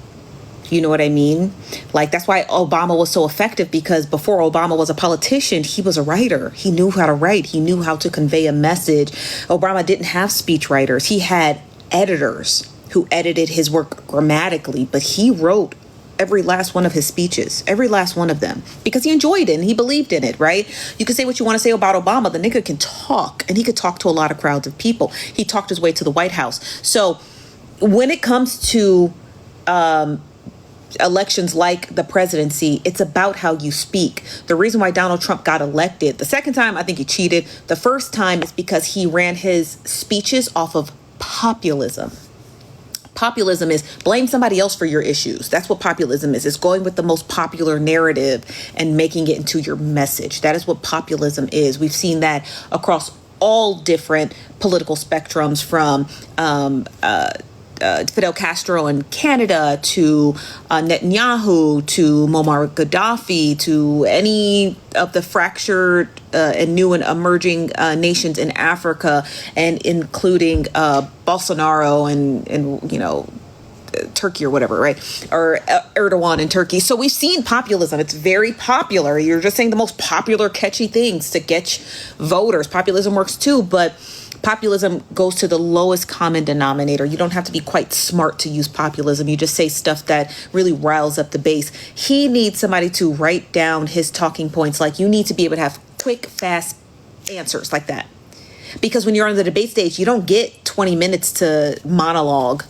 You know what I mean? Like, that's why Obama was so effective, because before Obama was a politician, he was a writer. He knew how to write. He knew how to convey a message. Obama didn't have speech writers. He had editors who edited his work grammatically, but he wrote every last one of his speeches, every last one of them, because he enjoyed it and he believed in it, right? You can say what you want to say about Obama. The nigga can talk, and he could talk to a lot of crowds of people. He talked his way to the White House. So when it comes to elections like the presidency, it's about how you speak. The reason why Donald Trump got elected the second time, I think he cheated. The first time is because he ran his speeches off of populism. Populism is blame somebody else for your issues. That's what populism is. It's going with the most popular narrative and making it into your message. That is what populism is. We've seen that across all different political spectrums, from Fidel Castro in Canada to Netanyahu to Muammar Gaddafi to any of the fractured and new and emerging nations in Africa, and including Bolsonaro and you know, Turkey or whatever, right? Or Erdogan in Turkey. So we've seen populism. It's very popular. You're just saying the most popular, catchy things to get voters. Populism works too, but populism goes to the lowest common denominator. You don't have to be quite smart to use populism. You just say stuff that really riles up the base. He needs somebody to write down his talking points. Like, you need to be able to have quick, fast answers like that. Because when you're on the debate stage, you don't get 20 minutes to monologue.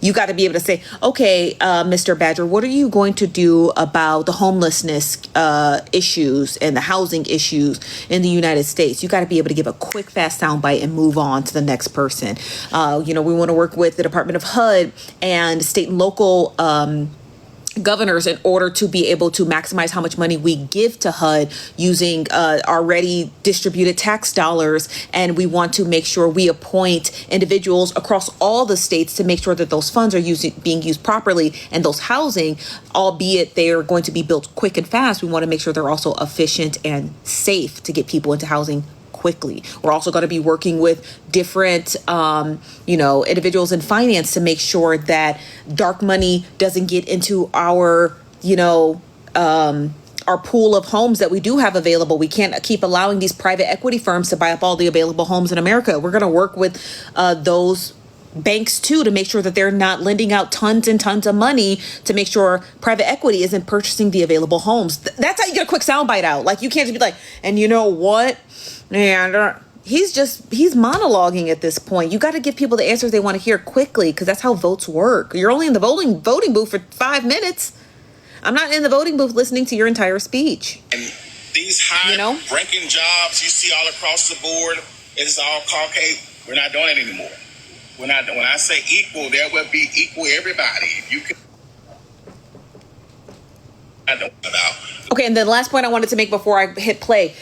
You got to be able to say, okay, Mr. Badger, what are you going to do about the homelessness issues and the housing issues in the United States? You got to be able to give a quick, fast soundbite and move on to the next person. You know, we want to work with the Department of HUD and state and local governors in order to be able to maximize how much money we give to HUD using already distributed tax dollars. And we want to make sure we appoint individuals across all the states to make sure that those funds are being used properly, and those housing, albeit they are going to be built quick and fast, we want to make sure they're also efficient and safe to get people into housing quickly. We're also going to be working with different, you know, individuals in finance to make sure that dark money doesn't get into our, you know, our pool of homes that we do have available. We can't keep allowing these private equity firms to buy up all the available homes in America. We're going to work with those banks too, to make sure that they're not lending out tons and tons of money, to make sure private equity isn't purchasing the available homes. That's how you get a quick soundbite out. Like, you can't just be like, and you know what? And he's monologuing at this point. You got to give people the answers they want to hear quickly, because that's how votes work. You're only in the voting booth for 5 minutes. I'm not in the voting booth listening to your entire speech. And these high-ranking jobs you see all across the board, it's all Caucasian. We're not doing it anymore. When I say equal, there will be equal everybody. If you can, I don't know. Okay, and then the last point I wanted to make before I hit play,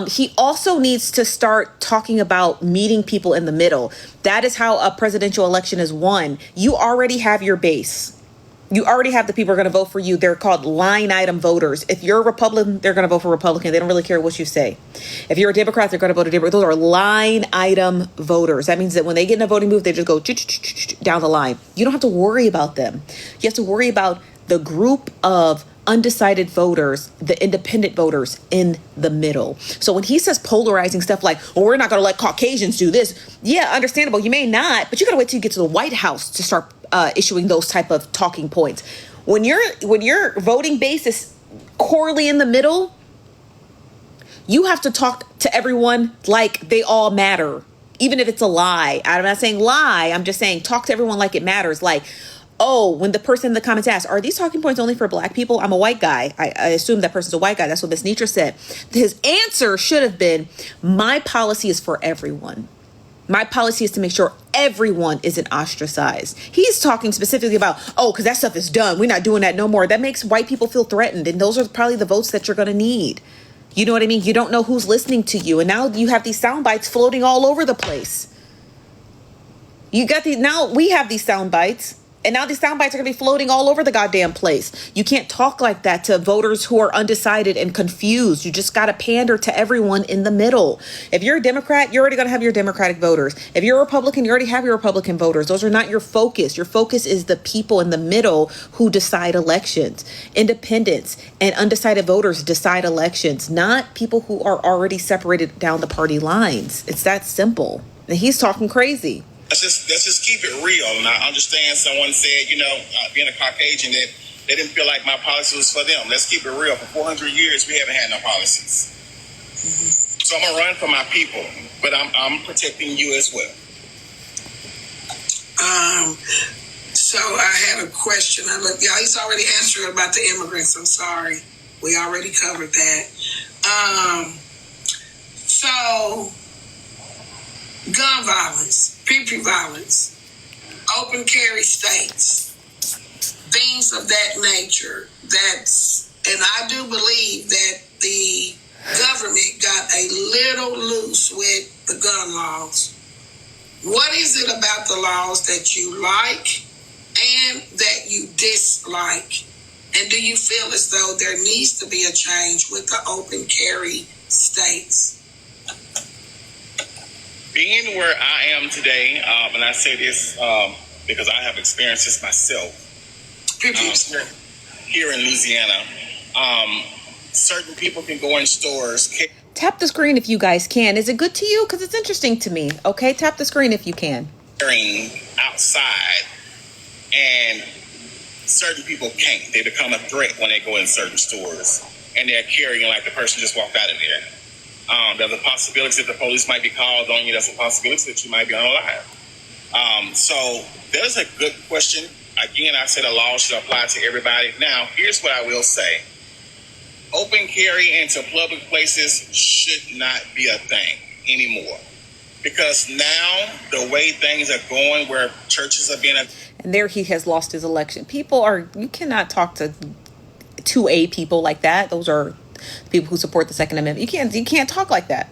he also needs to start talking about meeting people in the middle. That is how a presidential election is won. You already have your base. You already have the people who are going to vote for you. They're called line item voters. If you're a Republican, they're going to vote for Republican. They don't really care what you say. If you're a Democrat, they're going to vote a Democrat. Those are line item voters. That means that when they get in a voting booth, they just go down the line. You don't have to worry about them. You have to worry about the group of undecided voters, the independent voters in the middle. So when he says polarizing stuff like, well, we're not going to let Caucasians do this. Yeah, understandable. You may not, but you got to wait till you get to the White House to start issuing those type of talking points. When your voting base is corely in the middle, you have to talk to everyone like they all matter, even if it's a lie. I'm not saying lie. I'm just saying talk to everyone like it matters. Like, oh, when the person in the comments asks, are these talking points only for black people? I'm a white guy. I assume that person's a white guy. That's what Ms. Nitra said. His answer should have been, my policy is for everyone. My policy is to make sure everyone isn't ostracized. He's talking specifically about, oh, because that stuff is done. We're not doing that no more. That makes white people feel threatened. And those are probably the votes that you're going to need. You know what I mean? You don't know who's listening to you. And now you have these sound bites floating all over the place. Now we have these sound bites And now these sound bites are going to be floating all over the goddamn place. You can't talk like that to voters who are undecided and confused. You just got to pander to everyone in the middle. If you're a Democrat, you're already going to have your Democratic voters. If you're a Republican, you already have your Republican voters. Those are not your focus. Your focus is the people in the middle who decide elections. Independents and undecided voters decide elections, not people who are already separated down the party lines. It's that simple. And he's talking crazy. Let's just keep it real. And I understand someone said, being a Caucasian, that they didn't feel like my policy was for them. Let's keep it real. For 400 years, we haven't had no policies. Mm-hmm. So I'm going to run for my people, but I'm protecting you as well. So I had a question. He's already answered about the immigrants. I'm sorry. We already covered that. So gun violence, PP violence, open carry states, things of that nature. And I do believe that the government got a little loose with the gun laws. What is it about the laws that you like and that you dislike? And do you feel as though there needs to be a change with the open carry states? Being where I am today, and I say this because I have experienced this myself, here in Louisiana, certain people can go in stores. Tap the screen if you guys can. Is it good to you? Because it's interesting to me. Okay, tap the screen if you can. Carrying outside, and certain people can't. They become a threat when they go in certain stores, and they're carrying like the person just walked out of there. There's a possibility that the police might be called on you. There's a possibility that you might be unalive. So there's a good question. Again, I said the law should apply to everybody. Now, here's what I will say. Open carry into public places should not be a thing anymore. Because now, the way things are going, where churches are being... And there he has lost his election. You cannot talk to 2A people like that. Those are people who support the Second Amendment. You can't talk like that.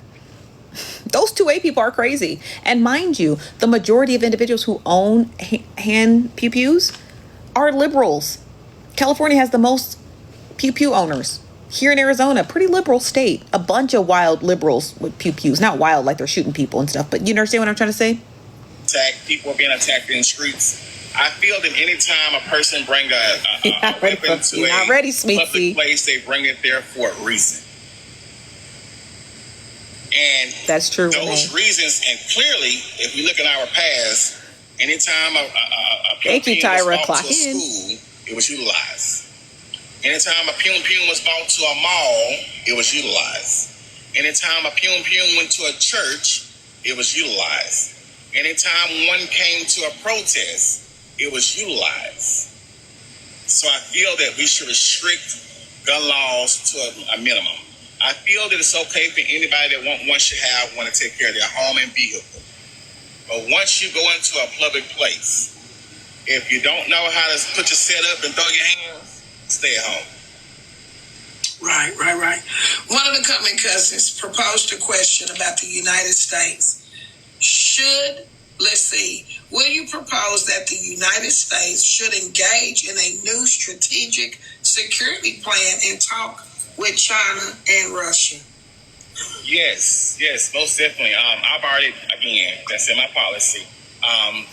Those 2A people are crazy. And mind you, the majority of individuals who own hand pew-pews are liberals. California has the most pew-pew owners. Here in Arizona, pretty liberal state. A bunch of wild liberals with pew-pews. Not wild like they're shooting people and stuff, but you understand what I'm trying to say? People are being attacked in the streets. I feel that anytime a person bring a weapon to a public place, they bring it there for a reason. And that's true. Those reasons, and clearly, if we look in our past, anytime a Thank you, Tyra. was bought to a school, it was utilized. Anytime a pium was bought to a mall, it was utilized. Anytime a pium went to a church, it was utilized. Anytime one came to a protest, it was utilized. So I feel that we should restrict gun laws to a minimum. I feel that it's okay for anybody that want one to take care of their home and vehicle. But once you go into a public place, if you don't know how to put your set up and throw your hands, stay at home. Right. One of the Cutman cousins proposed a question about the United States. Will you propose that the United States should engage in a new strategic security plan and talk with China and Russia? Yes, most definitely. I've already, again, that's in my policy.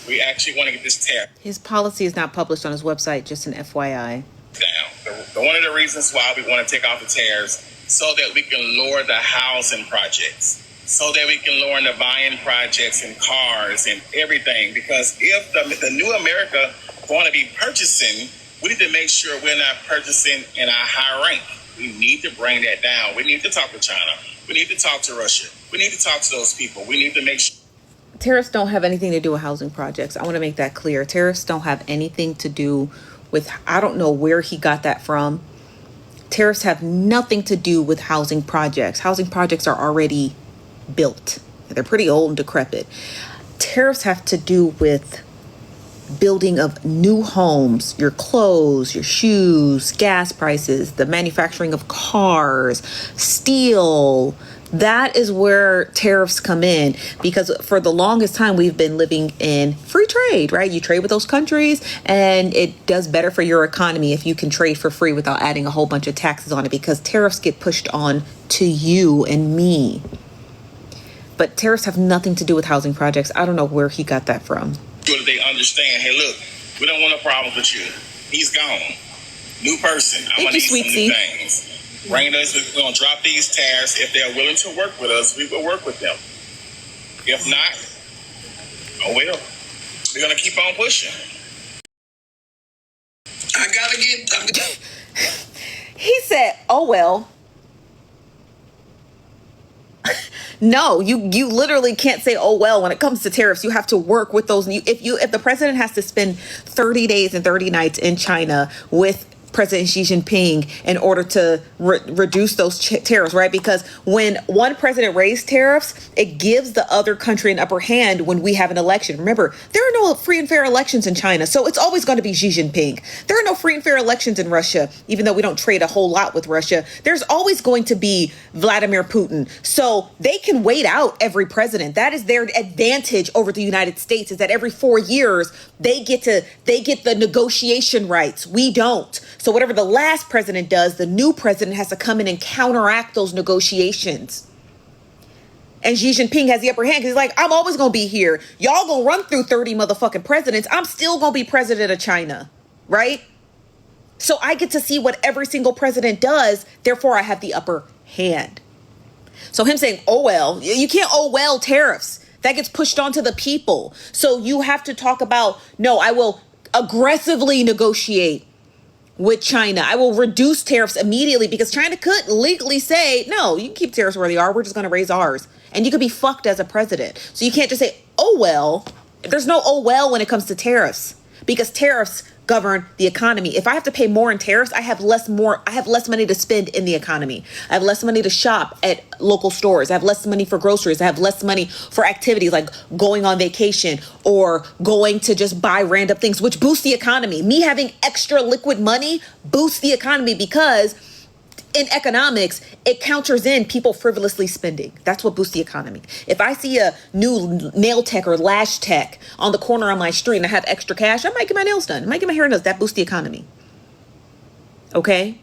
We actually want to get this tariff. His policy is not published on his website, just an FYI. Down. One of the reasons why we want to take off the tariffs so that we can lower the housing projects, so that we can lower the buying projects and cars and everything. Because if the new America want to be purchasing, we need to make sure we're not purchasing in a high rank. We need to bring that down. We need to talk to China. We need to talk to Russia. We need to talk to those people. We need to make sure. Tariffs don't have anything to do with housing projects. I want to make that clear. Tariffs don't have anything to do with, I don't know where he got that from. Tariffs have nothing to do with housing projects. Housing projects are already built. They're pretty old and decrepit. Tariffs have to do with building of new homes, your clothes, your shoes, gas prices, the manufacturing of cars, steel, That is where tariffs come in, because for the longest time we've been living in free trade, right? You trade with those countries and it does better for your economy if you can trade for free without adding a whole bunch of taxes on it, because tariffs get pushed on to you and me. But tariffs have nothing to do with housing projects. I don't know where he got that from. Sure that they understand, hey, look, we don't want no problems with you. He's gone. New person. I'm going to need some new things. Bring us, we're going to drop these tariffs. If they're willing to work with us, we will work with them. If not, oh well. We're going to keep on pushing. I got to get... He said, oh well. No, you literally can't say, oh, well, when it comes to tariffs, you have to work with those. If the president has to spend 30 days and 30 nights in China with President Xi Jinping in order to reduce those tariffs, right? Because when one president raised tariffs, it gives the other country an upper hand when we have an election. Remember, there are no free and fair elections in China, so it's always going to be Xi Jinping. There are no free and fair elections in Russia, even though we don't trade a whole lot with Russia. There's always going to be Vladimir Putin. So they can wait out every president. That is their advantage over the United States, is that every 4 years they get the negotiation rights. We don't. So whatever the last president does, the new president has to come in and counteract those negotiations. And Xi Jinping has the upper hand because he's like, I'm always going to be here. Y'all going to run through 30 motherfucking presidents. I'm still going to be president of China, right? So I get to see what every single president does. Therefore, I have the upper hand. So him saying, oh, well, you can't, oh, well, tariffs. That gets pushed onto the people. So you have to talk about, no, I will aggressively negotiate with China. I will reduce tariffs immediately, because China could legally say, no, you can keep tariffs where they are. We're just going to raise ours. And you could be fucked as a president. So you can't just say, oh, well. There's no oh, well when it comes to tariffs, because tariffs govern the economy. If I have to pay more in tariffs, I have less money to spend in the economy. I have less money to shop at local stores. I have less money for groceries. I have less money for activities like going on vacation or going to just buy random things, which boosts the economy. Me having extra liquid money boosts the economy, because in economics, it counters in people frivolously spending. That's what boosts the economy. If I see a new nail tech or lash tech on the corner on my street and I have extra cash, I might get my nails done. I might get my hair done. That boosts the economy. Okay?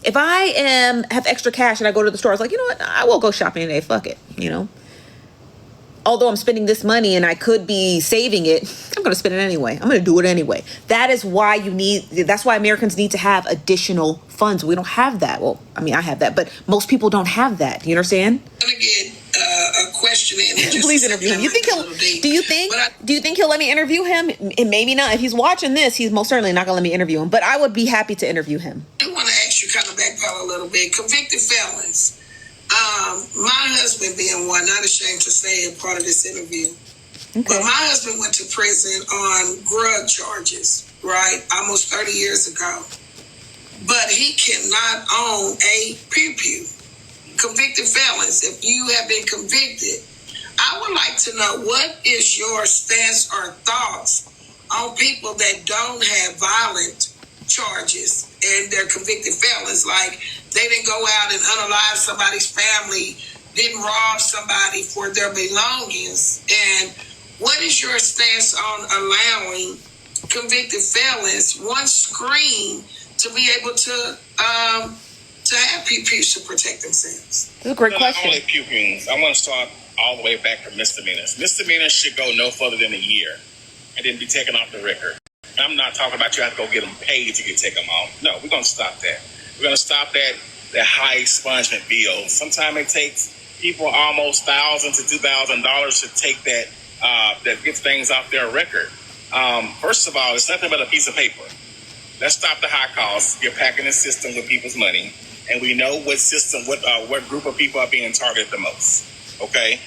If I have extra cash and I go to the store, I was like, you know what? I will go shopping today. Fuck it. You know? Although I'm spending this money and I could be saving it, I'm going to spend it anyway. I'm going to do it anyway. That is why that's why Americans need to have additional funds. We don't have that. Well, I mean, I have that, but most people don't have that. You understand? I'm going to get a question in. Please interview him. Do you think he'll let me interview him? And maybe not. If he's watching this, he's most certainly not going to let me interview him, but I would be happy to interview him. I want to ask you, kind of backpedal a little bit. Convicted felons. My husband being one, not ashamed to say it, part of this interview. Okay. But my husband went to prison on drug charges, right? Almost 30 years ago. But he cannot own a pew-pew. Convicted felons, if you have been convicted, I would like to know, what is your stance or thoughts on people that don't have violent charges and they're convicted felons? Like, they didn't go out and unalive somebody's family, didn't rob somebody for their belongings. And what is your stance on allowing convicted felons one screen to be able to have pew-pews to protect themselves? That's a great question. Not only pew-pews, I want to start all the way back from misdemeanors. Misdemeanors should go no further than a year and then be taken off the record. I'm not talking about you have to go get them paid to get take them off. No, we're going to stop that. We're going to stop that high expungement bill. Sometimes it takes people almost $1,000 to $2,000 to take that gets things off their record. First of all, it's nothing but a piece of paper. Let's stop the high costs. You're packing the system with people's money, and we know what group of people are being targeted the most. Okay,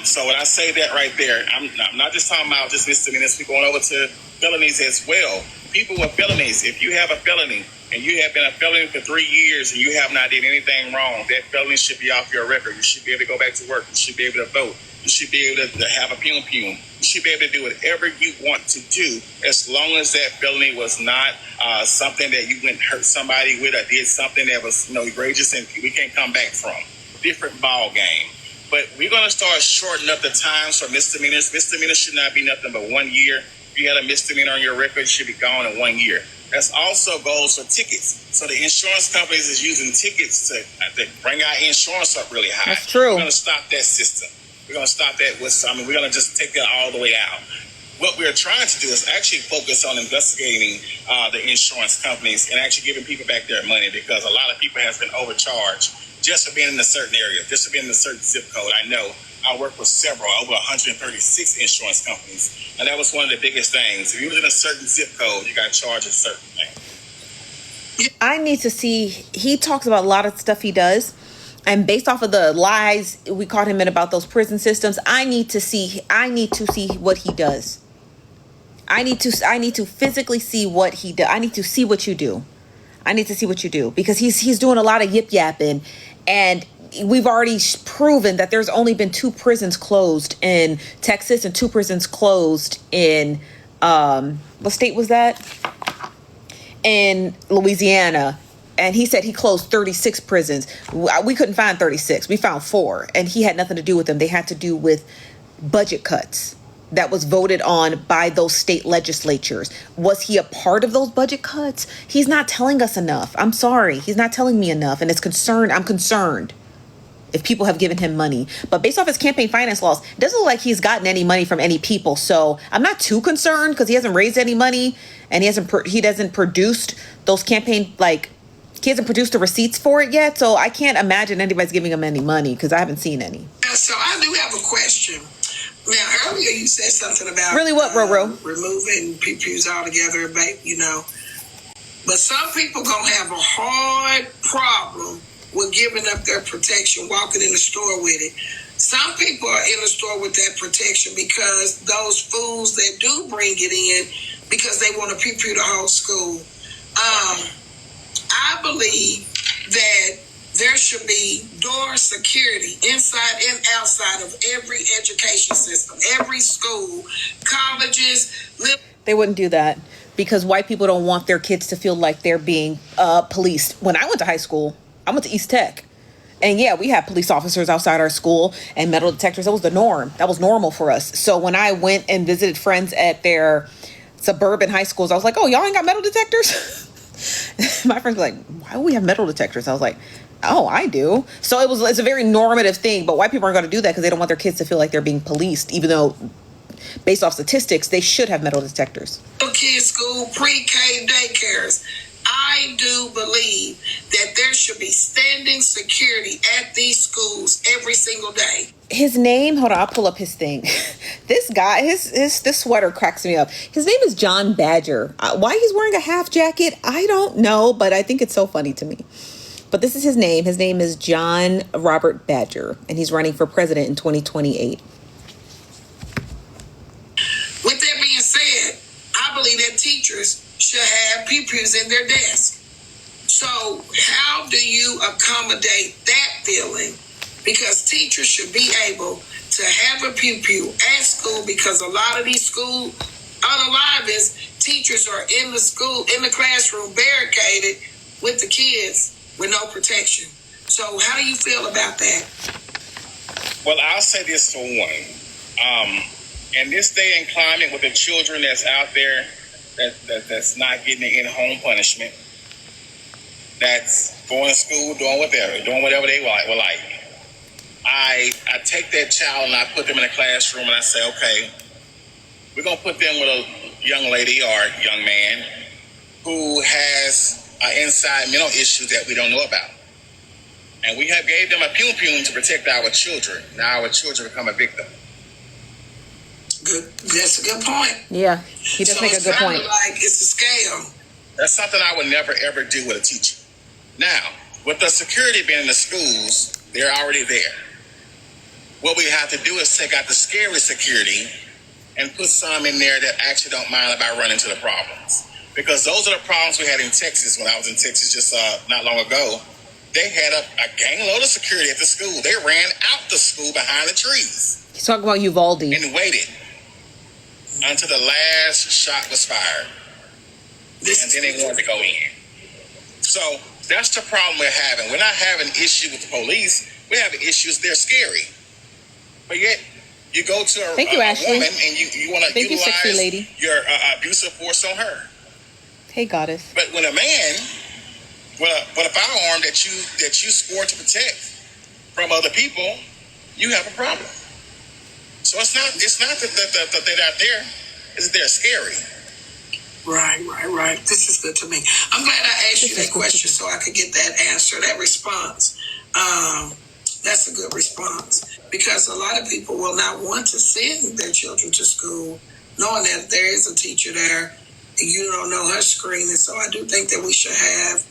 so when I say that right there, I'm not just talking about just misdemeanors. We're going over to felonies as well. People with felonies, if you have a felony and you have been a felon for 3 years and you have not did anything wrong, that felony should be off your record. You should be able to go back to work. You should be able to vote. You should be able to have a pew-pew. You should be able to do whatever you want to do, as long as that felony was not something that you went and hurt somebody with or did something that was egregious and we can't come back from. different ball game. But we're going to start shortening up the times for misdemeanors. Misdemeanors should not be nothing but 1 year. If you had a misdemeanor on your record, it should be gone in 1 year. That's also goes for tickets. So the insurance companies is using tickets to bring our insurance up really high. That's true. We're going to stop that system. We're going to stop that we're going to just take that all the way out. What we're trying to do is actually focus on investigating the insurance companies and actually giving people back their money, because a lot of people have been overcharged just for being in a certain area, just for being in a certain zip code. I know I work with over 136 insurance companies, and that was one of the biggest things. If you live in a certain zip code, you got to charge a certain thing. I need to see, he talks about a lot of stuff he does, and based off of the lies we caught him in about those prison systems, I need to see what he does. I need to physically see what he does. I need to see what you do. I need to see what you do, because he's doing a lot of yip yapping, and we've already proven that there's only been 2 prisons closed in Texas and 2 prisons closed in what state was that? In Louisiana. And he said he closed 36 prisons. We couldn't find 36. We found 4, and he had nothing to do with them. They had to do with budget cuts that was voted on by those state legislatures. Was he a part of those budget cuts? He's not telling us enough. I'm sorry. He's not telling me enough. And I'm concerned if people have given him money. But based off his campaign finance laws, it doesn't look like he's gotten any money from any people. So I'm not too concerned, because he hasn't raised any money, and he hasn't produced those campaign, he hasn't produced the receipts for it yet. So I can't imagine anybody's giving him any money, because I haven't seen any. So I do have a question. Now, earlier you said something about really what, Roro? Removing pew-pews altogether, but some people gonna have a hard problem with giving up their protection, walking in the store with it. Some people are in the store with that protection because those fools that do bring it in because they want to pew-pew the whole school. I believe that there should be door security inside and outside of every education system, every school, colleges. They wouldn't do that because white people don't want their kids to feel like they're being policed. When I went to high school, I went to East Tech. And yeah, we had police officers outside our school and metal detectors. That was the norm. That was normal for us. So when I went and visited friends at their suburban high schools, I was like, oh, y'all ain't got metal detectors? My friends were like, why do we have metal detectors? I was like, oh, I do. So it's a very normative thing, but white people aren't going to do that because they don't want their kids to feel like they're being policed, even though based off statistics, they should have metal detectors. Kids school, pre-K daycares. I do believe that there should be standing security at these schools every single day. His name, hold on, I'll pull up his thing. This guy, this sweater cracks me up. His name is John Badger. Why he's wearing a half jacket, I don't know, but I think it's so funny to me. But this is his name. His name is John Robert Badger, and he's running for president in 2028. With that being said, I believe that teachers should have pew-pews in their desks. So how do you accommodate that feeling? Because teachers should be able to have a pew-pew at school, because a lot of these school unalivings, teachers are in the classroom barricaded with the kids with no protection. So how do you feel about that? Well, I'll say this for one. In this day and climate with the children that's out there that's not getting in-home punishment, that's going to school, doing whatever they like. I take that child and I put them in a classroom and I say, okay, we're going to put them with a young lady or young man who has inside mental issues that we don't know about. And we have gave them a pew-pew to protect our children. Now our children become a victim. Good. That's a good point. Yeah, he does make a good point. Like it's a scale. That's something I would never, ever do with a teacher. Now, with the security being in the schools, they're already there. What we have to do is take out the scary security and put some in there that actually don't mind about running into the problems. Because those are the problems we had in Texas when I was in Texas just not long ago. They had a gang load of security at the school. They ran out the school behind the trees. He's talking about Uvalde. And waited until the last shot was fired. And then they wanted to go in. So That's the problem we're having. We're not having issue with the police. We're having issues. They're scary. But yet, you go to a woman and you want to utilize your abusive force on her. Hey, goddess. But when a man with a firearm that you swore to protect from other people, you have a problem. So it's not that they're not there. It's that they're scary. Right. This is good to me. I'm glad I asked you that question so I could get that answer, that response. That's a good response because a lot of people will not want to send their children to school knowing that there is a teacher there and you don't know her screening. So I do think that we should have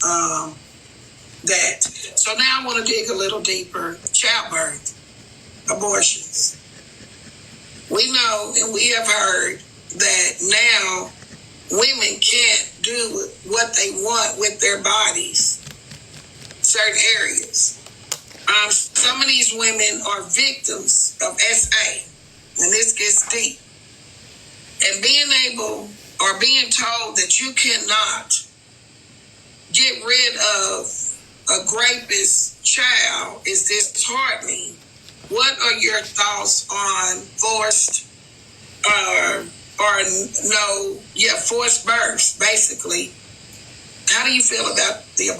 that. So now I want to dig a little deeper. Childbirth, abortions. We know and we have heard that now women can't do what they want with their bodies, certain areas. Some of these women are victims of SA, and this gets deep. And being told that you cannot get rid of a rapist child is disheartening. What are your thoughts on forced forced births, basically? How do you feel about the